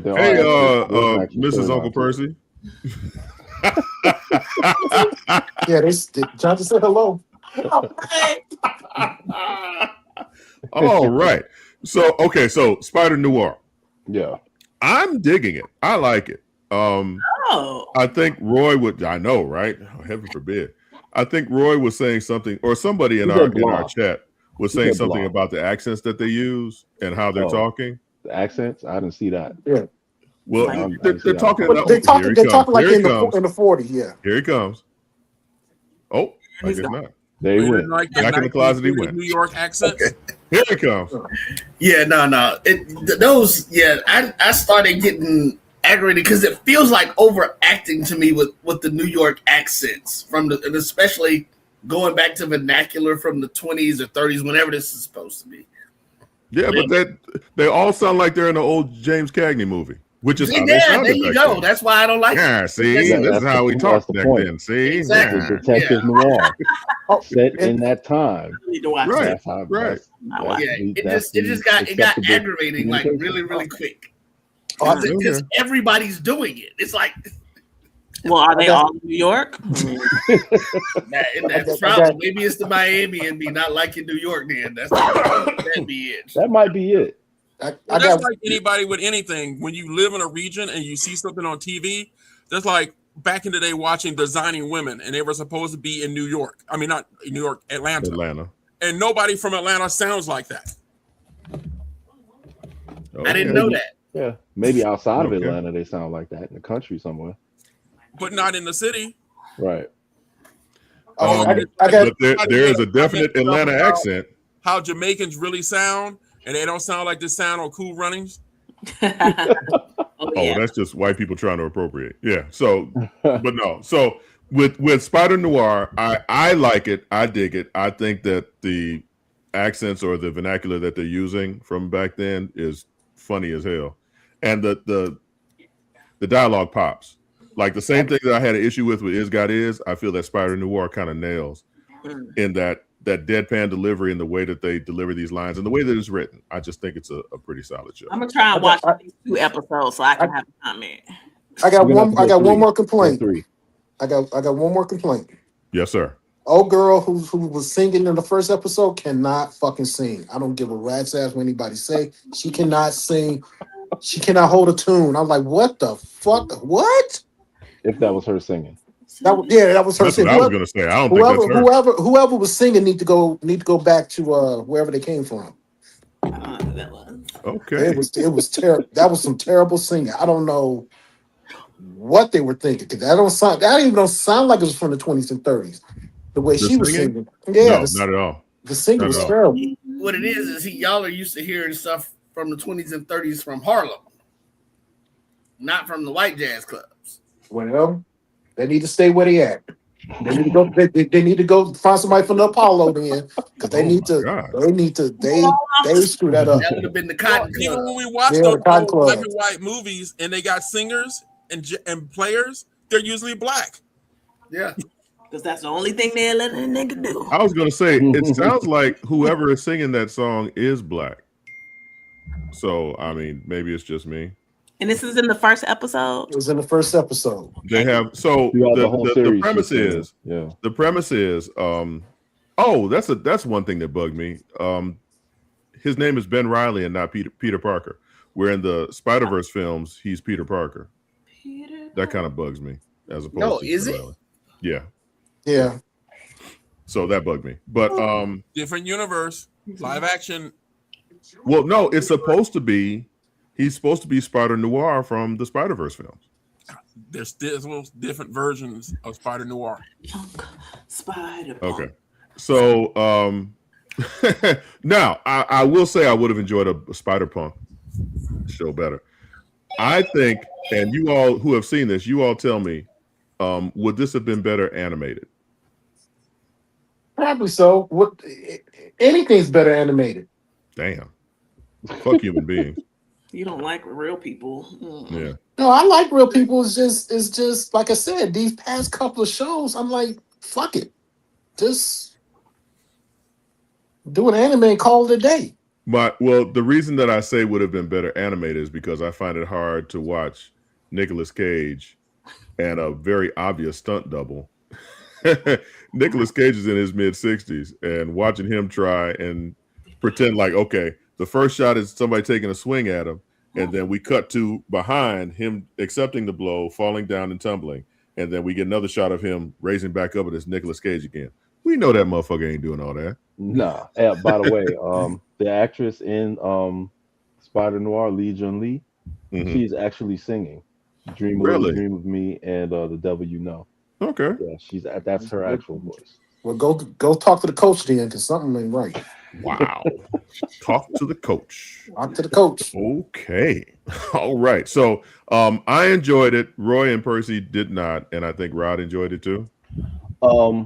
Mrs. Uncle Percy. Yeah, they tried to say hello. All right. So Spider Noir. Yeah. I'm digging it. I like it. I think Roy would. I know, right? Oh, heaven forbid. I think Roy was saying something, or somebody in our chat was saying something about the accents that they use and how they're talking. The accents? I didn't see that. Yeah. Well, they're talking. They're talking like in the 40s. Yeah. Here he comes. Oh, I guess not. There he went. Like back in the closet he went. New York accents. Okay. Here he comes. Yeah, no. I started getting aggravated because it feels like overacting to me with the New York accents and especially going back to vernacular from the 20s or 30s, whenever this is supposed to be. Yeah, but they all sound like they're in an old James Cagney movie, which is how they sounded. There you go. That's why I don't like it. See, this is how we talked back then. See, exactly. Detective Noir set in that time. Right. It got aggravating like really, really quick. Because everybody's doing it. It's like, well, are they all in New York? That's probably maybe it's the Miami and me not liking New York. Then that'd be it. That might be it. That's like anybody with anything. When you live in a region and you see something on TV, that's like back in the day watching Designing Women, and they were supposed to be in New York. I mean, not in New York, Atlanta. And nobody from Atlanta sounds like that. I didn't know that. Yeah, maybe outside of Atlanta they sound like that in the country somewhere, but not in the city. Right. There is a definite Atlanta accent. How Jamaicans really sound, and they don't sound like they sound on Cool Runnings. That's just white people trying to appropriate. Yeah. So, but no. So with Spider Noir, I like it. I dig it. I think that the accents or the vernacular that they're using from back then is funny as hell. And the dialogue pops. Like the same thing that I had an issue with Is God Is, I feel that Spider Noir kind of nails in that deadpan delivery and the way that they deliver these lines and the way that it's written. I just think it's a pretty solid show. I'm gonna try and watch these 2 episodes so I can have a comment. I got one more complaint. I got one more complaint. Yes, sir. Old girl who was singing in the first episode cannot fucking sing. I don't give a rat's ass what anybody say. She cannot sing. She cannot hold a tune. I'm like, what the fuck? What? If that was her singing. That was her That's singing. What I was gonna say. I don't think that's her. Whoever was singing need to go back to wherever they came from. Okay. It was terrible. That was some terrible singing. I don't know what they were thinking, because that even don't sound like it was from the 20s and 30s. The way she was singing. Yeah, not at all. The singing was terrible. What it is y'all are used to hearing stuff from the 20s and 30s from Harlem, not from the white jazz clubs. Well, they need to stay where they at. They need to go. They need to go find somebody from the Apollo then, because they need to. They screw that up. That would have been the Cotton Club. Even when we watch those black and white movies and they got singers, and players, they're usually black. Yeah. Because that's the only thing they'll let a nigga do. I was gonna say it sounds like whoever is singing that song is black. So I mean, maybe it's just me. And this is in the first episode. It was in the first episode. They have the premise is the premise is oh, that's one thing that bugged me. His name is Ben Reilly and not Peter Parker. Where in the Spider-Verse films, he's Peter Parker. That kind of bugs me as opposed to is it? Reilly. Yeah. Yeah. So that bugged me. But different universe, live action. Well, no, it's supposed to be. He's supposed to be Spider Noir from the Spider-Verse films. There's different versions of Spider Noir. Spider. Okay, so now I will say I would have enjoyed a Spider-Punk show better. I think, and you all who have seen this, you all tell me, would this have been better animated? Probably so. What? Anything's better animated. Damn. Fuck human beings. You don't like real people. Yeah. No, I like real people. It's just like I said, these past couple of shows, I'm like, fuck it. Just do an anime and call it a day. Well, the reason that I say would have been better animated is because I find it hard to watch Nicolas Cage and a very obvious stunt double. Nicolas Cage is in his mid-60s, and watching him try and pretend like, okay, the first shot is somebody taking a swing at him, and then we cut to behind him accepting the blow, falling down and tumbling, and then we get another shot of him raising back up, and it's Nicolas Cage again. We know that motherfucker ain't doing all that. Nah. By the way, the actress in Spider Noir, Lee Jun Lee, she's actually singing "Dream of Me" and "The Devil You Know." Okay. Yeah, that's her actual voice. Well, go talk to the coach then, because something ain't right. Wow. Talk to the coach. Talk to the coach. Okay. All right. So I enjoyed it. Roy and Percy did not, and I think Rod enjoyed it too. Are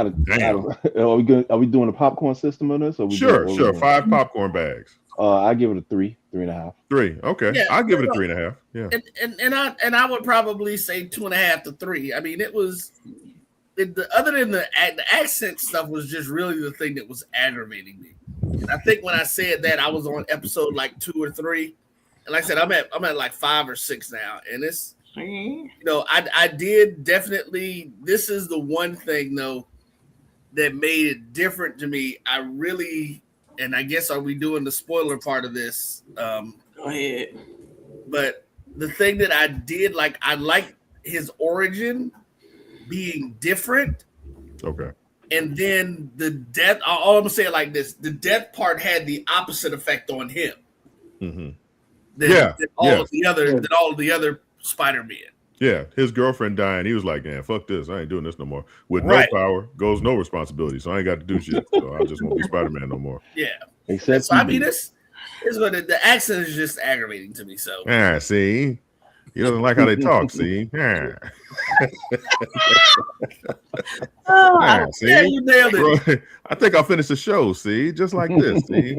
we doing a popcorn system on this? Sure. 5 popcorn bags. I give it a 3.5. 3. Okay. Yeah, I'll give it a 3.5. Yeah. And I would probably say 2.5 to 3. I mean, it was other than the accent stuff was just really the thing that was aggravating me. And I think when I said that, I was on episode like 2 or 3. And like I said, I'm at like 5 or 6 now. And it's, I did definitely, this is the one thing though that made it different to me. I really, and I guess are we doing the spoiler part of this? Go ahead. But the thing that I did, like, I liked his origin being different. Okay. And then the death, all I'm saying like this, the death part had the opposite effect on him. Mm-hmm. Than all of the other Spider-Man. Yeah, his girlfriend dying. He was like, "Man, fuck this! I ain't doing this no more." With no power goes no responsibility, so I ain't got to do shit. So I just won't be Spider-Man no more. Yeah, so I mean, this is what the accent is just aggravating to me. So see, he doesn't like how they talk. See, see, yeah, you nailed it. Bro, I think I'll finish the show. See, just like this. See,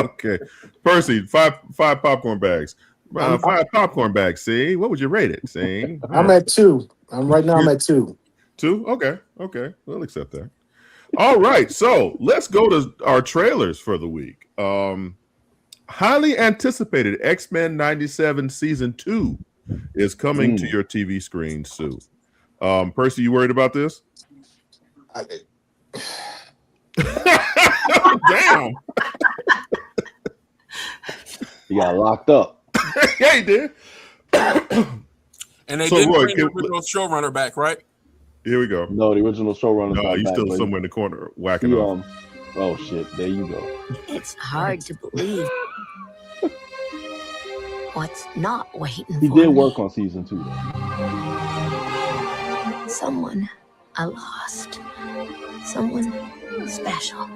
Okay, Percy, 5 popcorn bags. 5 popcorn bags. See, what would you rate it? See, I'm at 2. I'm at 2. 2? Okay, we'll accept that. All right, so let's go to our trailers for the week. Highly anticipated X-Men 97 season 2 is coming to your TV screen soon. Percy, you worried about this? Damn. You got locked up. Yeah, he did. And they didn't bring the original showrunner back, right? Here we go. No, the original showrunner. No, he's still somewhere in the corner whacking off. Oh shit! There you go. It's hard to believe what's not waiting for me. He did work on season 2, though. Someone I lost. Someone special.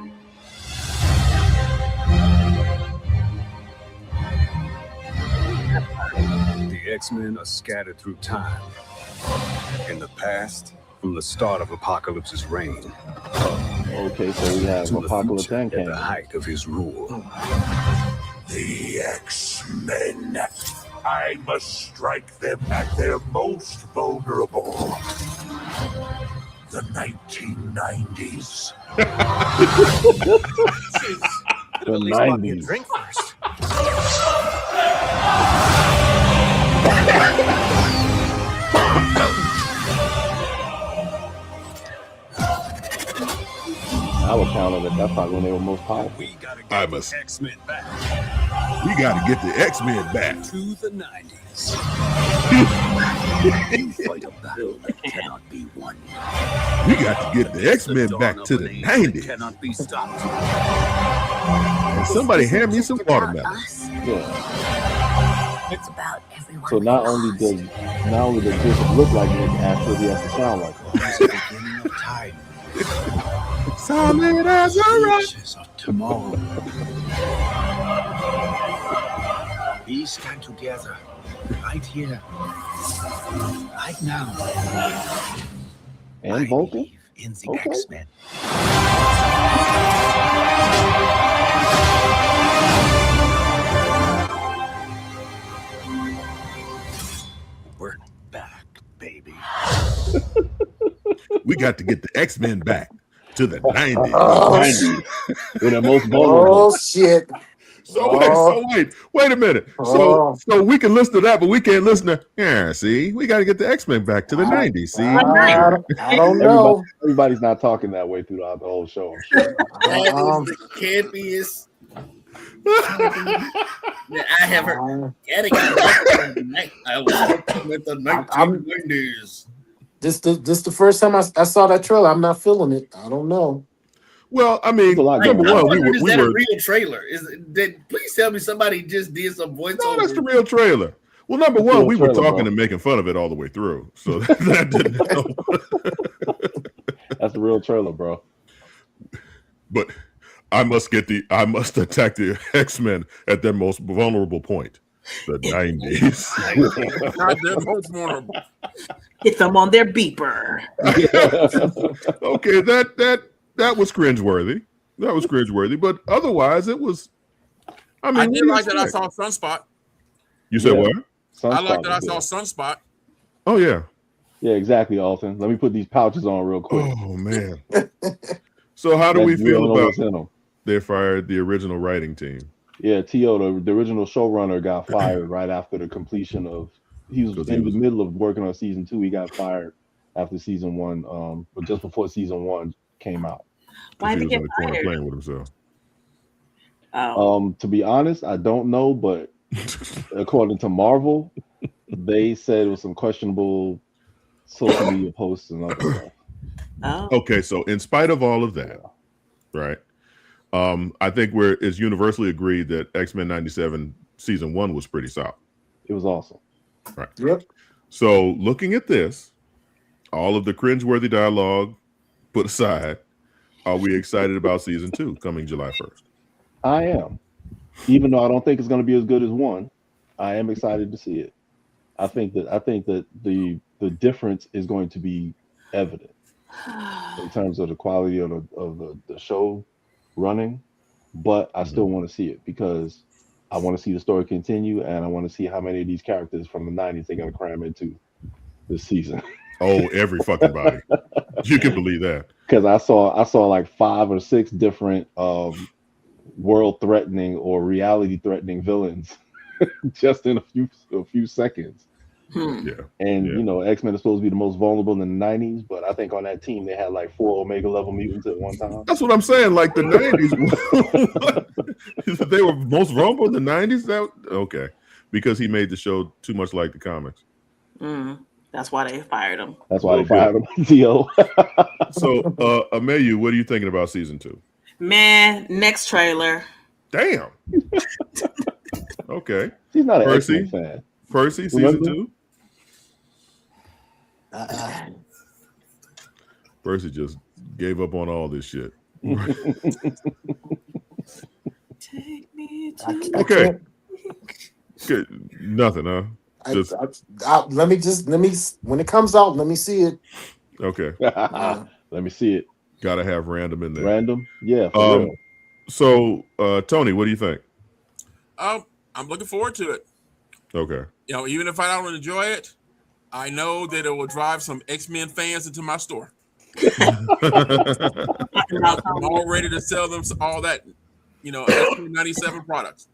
The X-Men are scattered through time. In the past, from the start of Apocalypse's reign. Okay, so we have Apocalypse and the height of his rule. The X-Men I must strike them at their most vulnerable. The 1990s. The At least buy me a 90s. drink first. I would count on it. That's probably when they were most powerful. I must. X-Men back We got to get the X-Men back. to the 90s. You fight a battle that cannot be won. We got to get the X-Men back to the 90s. Cannot be stopped. And somebody hand me some watermelon. Yeah. It's about everyone. So not only does Bishop look like Nick Asher, he has to sound like him. It's the beginning of time. Solid as a rock. Pieces of tomorrow. We stand together, right here, right now. And vocal? Believe in the Okay. X-Men. We're back, baby. We got to get the X-Men back to the 90s. Oh, 90s. We're the most vulnerable. oh shit. Wait a minute. So we can listen to that, but we can't listen to. Yeah, see, we got to get the X-Men back to the 90s. See, I don't know. Everybody's not talking that way throughout the whole show. I'm sure. That is the campiest. I have heard. I was with the 1990s. This the first time I saw that trailer. I'm not feeling it. I don't know. Well, I mean, number one, is that a real trailer? Please tell me somebody just did some voiceover. No, that's the real trailer. Well, number one, we were talking and making fun of it all the way through, so that didn't help. That's the real trailer, bro. But I must attack the X-Men at their most vulnerable point, the 90s. Not their most vulnerable. Hit them on their beeper. Okay, that was cringeworthy. That was cringeworthy, but otherwise it was. I did like that I saw Sunspot. You said what? I like that I saw Sunspot. Oh yeah. Yeah, exactly, Alton. Let me put these pouches on real quick. Oh man. So how do we feel about they fired the original writing team? Yeah, T.O., the original showrunner, got fired right after the completion of. He was in the middle of working on season 2. He got fired after season 1, but just before season 1 came out. Why did he get fired? Playing with himself. To be honest, I don't know, but according to Marvel, they said it was some questionable social media posts and other stuff. Oh. Okay, so in spite of all of that, right? I think it's universally agreed that X-Men 97 season 1 was pretty solid. It was awesome. Right. Yep. So looking at this, all of the cringeworthy dialogue put aside, are we excited about season 2 coming July 1st? I am. Even though I don't think it's going to be as good as 1, I am excited to see it. I think that the difference is going to be evident in terms of the quality of the show running, but I still want to see it because I want to see the story continue, and I want to see how many of these characters from the 90s they're going to cram into this season. Oh, every fucking body. You can believe that. Because I saw like 5 or 6 different world-threatening or reality-threatening villains just in a few seconds. Yeah. And you know, X-Men is supposed to be the most vulnerable in the 90s, but I think on that team they had like 4 Omega level mutants at one time. That's what I'm saying. Like the 90s, they were most vulnerable in the 90s. Okay, because he made the show too much like the comics. That's why they fired him. That's why they fired him. Theo. So, Amelia, what are you thinking about season 2? Man, next trailer. Damn. Okay. She's not an X-Men fan. Percy, season 2. Percy just gave up on all this shit. Take me to okay. Good. Nothing, huh? Let me when it comes out, let me see it. Okay. Let me see it. Gotta have random in there. Random? Yeah. For real. So Tony, what do you think? I'm looking forward to it. Okay. Even if I don't enjoy it, I know that it will drive some X-Men fans into my store. I'm all ready to sell them all that, X-Men 97 products.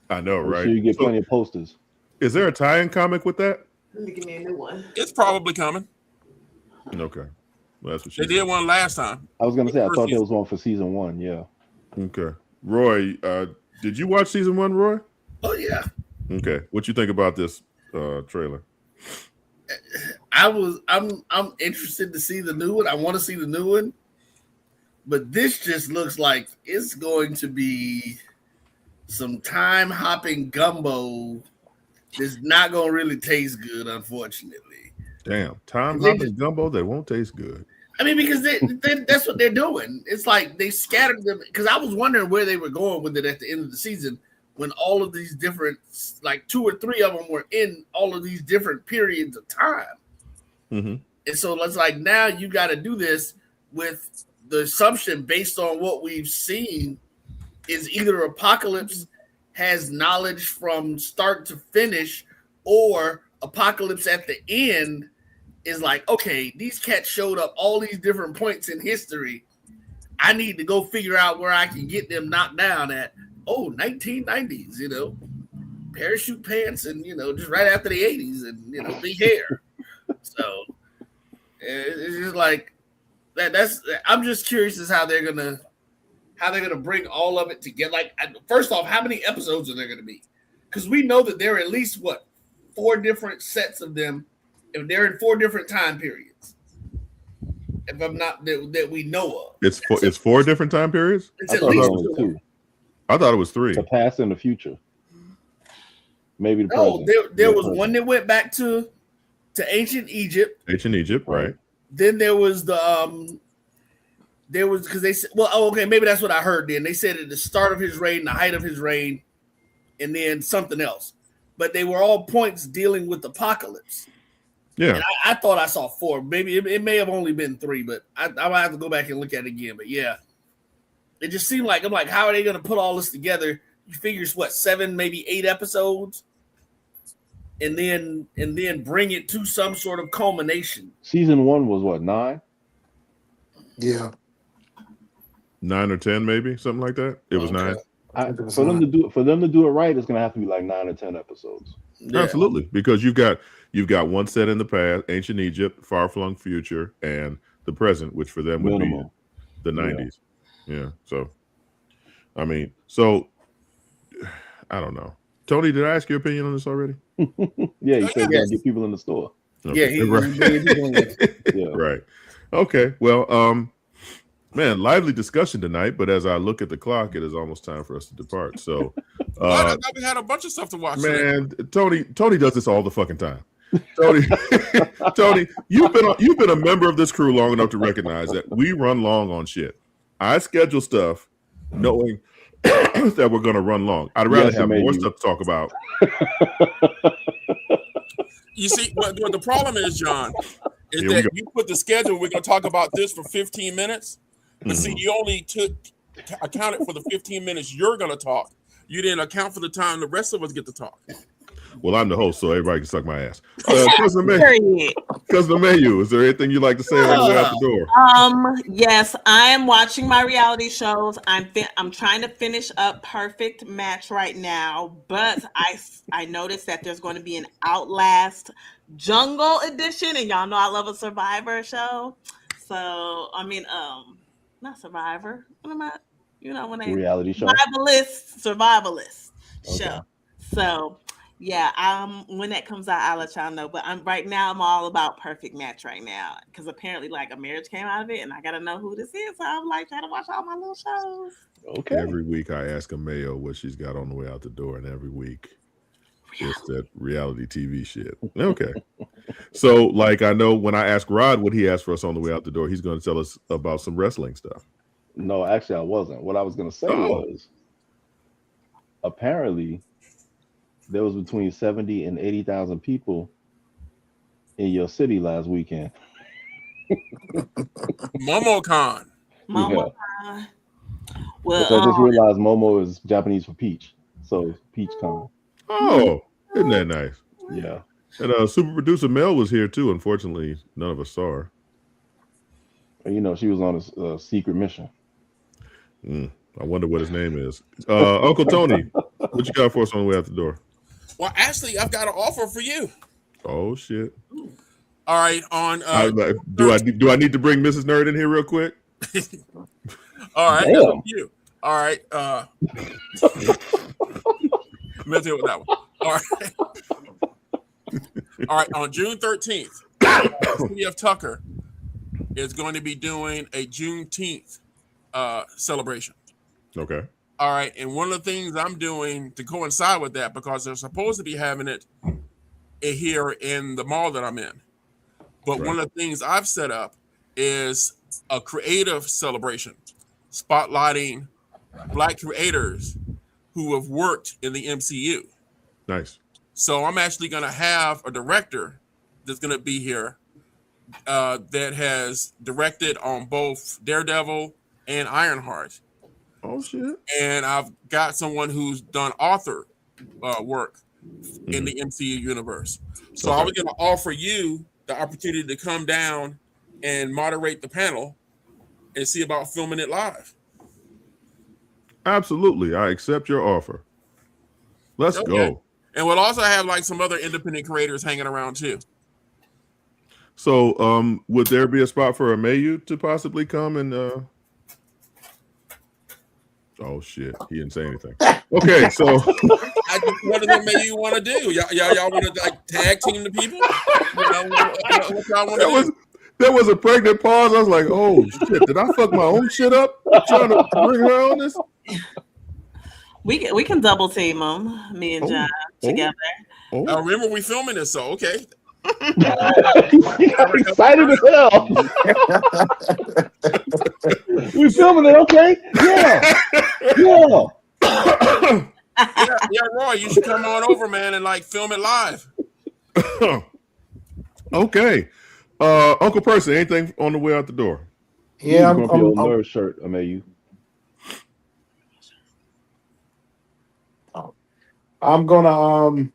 I know, I'm right? sure you get plenty of posters. Is there a tie-in comic with that? Give me a new one. It's probably coming. Okay. Well, that's what they did one last time. I was gonna say I thought there was one for season 1. Yeah. Okay. Roy, did you watch season 1, Roy? Oh yeah. Okay. What you think about this trailer? I'm interested to see the new one. I want to see the new one. But this just looks like it's going to be some time hopping gumbo that's not going to really taste good, unfortunately. Damn. Time hopping gumbo that won't taste good. I mean, because that's what they're doing. It's like they scattered them. Because I was wondering where they were going with it at the end of the season when all of these different, like 2 or 3 of them were in all of these different periods of time. Mm-hmm. And so it's like now you got to do this with the assumption based on what we've seen is either Apocalypse has knowledge from start to finish, or Apocalypse at the end is like, okay, these cats showed up all these different points in history. I need to go figure out where I can get them knocked down at. 1990s, parachute pants and, just right after the 80s and, big hair. So it's just like that. I'm just curious as how they're gonna bring all of it together. Like, first off, how many episodes are there gonna be? Because we know that there are at least 4 different sets of them, if they're in 4 different time periods. If I'm not that we know of, it's 4 different time periods. It's at least 2. I thought it was 3. The past and the future. Maybe the present. There was one that went back to ancient Egypt. Ancient Egypt, right? Then there was because they said, okay, maybe that's what I heard. Then they said at the start of his reign, the height of his reign, and then something else. But they were all points dealing with Apocalypse. Yeah, and I thought I saw 4. Maybe it may have only been 3, but I might have to go back and look at it again. But yeah, it just seemed like I'm like, how are they going to put all this together? You figure 7, maybe 8 episodes. And then bring it to some sort of culmination. Season 1 was 9? Yeah. 9 or 10, maybe something like that. It was 9. For them to do it right, it's gonna have to be like 9 or 10 episodes. Yeah. Absolutely, because you've got one set in the past, ancient Egypt, far flung future, and the present, which for them would be the 90s. Yeah. So, I mean, I don't know. Tony, did I ask your opinion on this already? Yeah, you said get people in the store. Okay. Yeah, right. Okay. Well, man, lively discussion tonight. But as I look at the clock, it is almost time for us to depart. So, I thought we had a bunch of stuff to watch. Man, today. Tony does this all the fucking time. Tony, you've been a member of this crew long enough to recognize that we run long on shit. I schedule stuff knowing that we're going to run long. I'd rather have more stuff to talk about. You see, what the problem is, John, is that you put the schedule. We're going to talk about this for 15 minutes, but see, you only accounted for the 15 minutes you're going to talk. You didn't account for the time the rest of us get to talk. Well, I'm the host, so everybody can suck my ass. Cousin Mayu, is there anything you'd like to say on the way out the door? Yes, I am watching my reality shows. I'm trying to finish up Perfect Match right now, but I noticed that there's going to be an Outlast Jungle edition, and y'all know I love a Survivor show. So I mean, not Survivor. What am I? When they reality show, survivalist show. So. Yeah, when that comes out, I'll let y'all know. But I'm all about Perfect Match right now because apparently, like, a marriage came out of it, and I gotta know who this is. So I'm like trying to watch all my little shows. Okay. Every week I ask Mayo what she's got on the way out the door, and every week it's that reality TV shit. Okay. So, like, I know when I ask Rod what he has for us on the way out the door, he's going to tell us about some wrestling stuff. No, actually, I wasn't. What I was going to say was, apparently, there was between 70 and 80,000 people in your city last weekend. MomoCon. MomoCon. Well, I just realized Momo is Japanese for peach, so PeachCon. Oh, Isn't that nice? Yeah. And super producer Mel was here too. Unfortunately, none of us saw her. You know, she was on a secret mission. I wonder what his name is. Uncle Tony, what you got for us on the way out the door? Well, actually, I've got an offer for you. Oh shit! All right, on do I need to bring Mrs. Nerd in here real quick? All right, Damn. that's up to you. All right, let's deal with that one. All right, all right. On June 13th, CF Tucker is going to be doing a Juneteenth celebration. Okay. All right, and one of the things I'm doing to coincide with that, because they're supposed to be having it here in the mall that I'm in, but one of the things I've set up is a creative celebration, spotlighting Black creators who have worked in the MCU. Nice. So I'm actually going to have a director that's going to be here that has directed on both Daredevil and Ironheart. Oh shit! And I've got someone who's done author work in the MCU universe. So I was going to offer you the opportunity to come down and moderate the panel and see about filming it live. Absolutely, I accept your offer. Let's go. And we'll also have like some other independent creators hanging around too. So, would there be a spot for Amayu to possibly come and? Oh shit! He didn't say anything. Okay, so what do you want to do? Y'all want to like tag team the people? You know, what y'all want to do? There was a pregnant pause. I was like, "Oh shit! Did I fuck my own shit up trying to bring her on this?" We can double team them, me and John together. Remember, we filming this, so okay. Excited as hell. We filming it, okay? Yeah, Roy, you should come on over, man, and like film it live. Okay, Uncle Percy, anything on the way out the door? Yeah, I'm your nerd shirt, Amayu. I'm gonna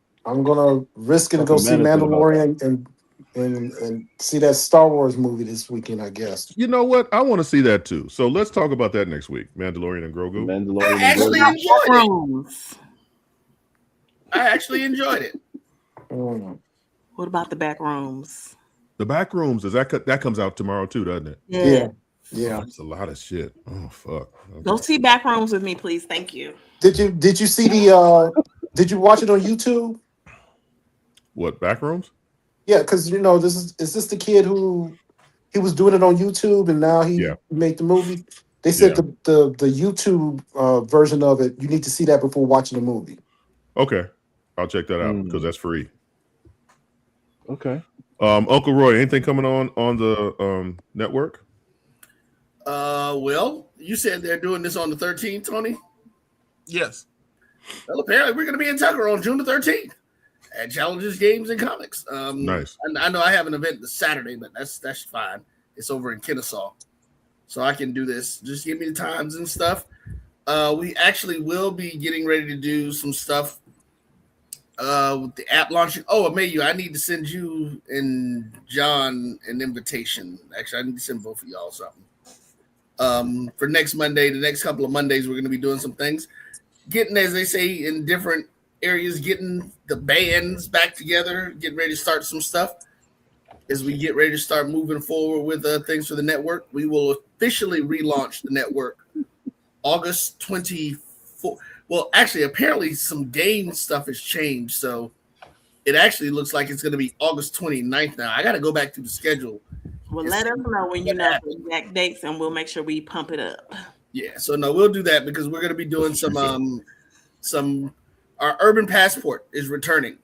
risk it and go see Mandalorian and see that Star Wars movie this weekend, I guess. You know what? I want to see that too. So let's talk about that next week. Mandalorian and Grogu. I actually enjoyed it. I actually enjoyed it. What about the back rooms? The back rooms, that comes out tomorrow too, doesn't it? Yeah. That's a lot of shit. Oh fuck. Okay. Go see back rooms with me, please. Thank you. Did you see the did you watch it on YouTube? What, back rooms? Yeah, because you know, is this the kid who he was doing it on YouTube and now he made the movie? They said the YouTube version of it, you need to see that before watching the movie. Okay. I'll check that out because that's free. Okay. Uncle Roy, anything coming on the network? Well, you said they're doing this on the 13th, Tony? Yes. Well, apparently we're going to be in Tucker on June the 13th at Challenges, Games, and Comics. Nice. I know I have an event this Saturday, but that's fine. It's over in Kennesaw. So I can do this. Just give me the times and stuff. We actually will be getting ready to do some stuff with the app launching. Oh, Amayu, I need to send you and John an invitation. Actually, I need to send both of y'all something. For next Monday, the next couple of Mondays, we're going to be doing some things. Getting, as they say, in different areas, getting the bands back together, getting ready to start some stuff. As we get ready to start moving forward with things for the network, we will officially relaunch the network August 24th. Well, actually, apparently some game stuff has changed, so it actually looks like it's going to be August 29th now. I got to go back to the schedule. Well, let us know when you know the exact dates, and we'll make sure we pump it up. Yeah, so no, we'll do that because we're going to be doing some. Our Urban Passport is returning,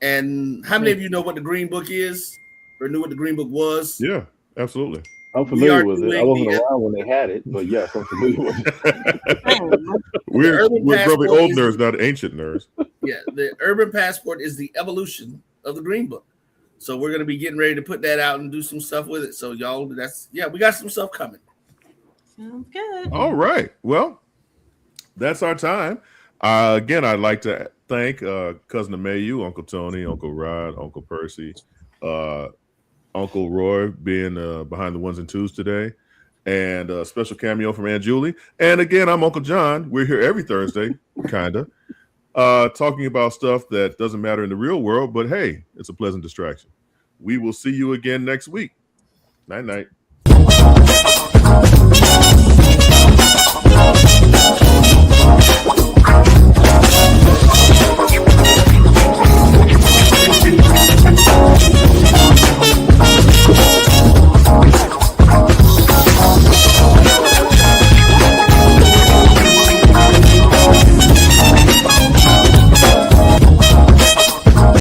and how many of you know what the Green Book is, or knew what the Green Book was? Yeah, absolutely. I'm familiar with it. I wasn't around when they had it, but yes, I'm familiar with it. We're probably old nerds, not ancient nerds. Yeah, the Urban Passport is the evolution of the Green Book. So we're going to be getting ready to put that out and do some stuff with it. So y'all, we got some stuff coming. Sounds good. All right. Well, that's our time. Again, I'd like to thank Cousin Mayu, Uncle Tony, Uncle Rod, Uncle Percy, Uncle Roy being behind the ones and twos today, and a special cameo from Aunt Julie. And again, I'm Uncle John. We're here every Thursday, kinda, talking about stuff that doesn't matter in the real world, but hey, it's a pleasant distraction. We will see you again next week. Night night.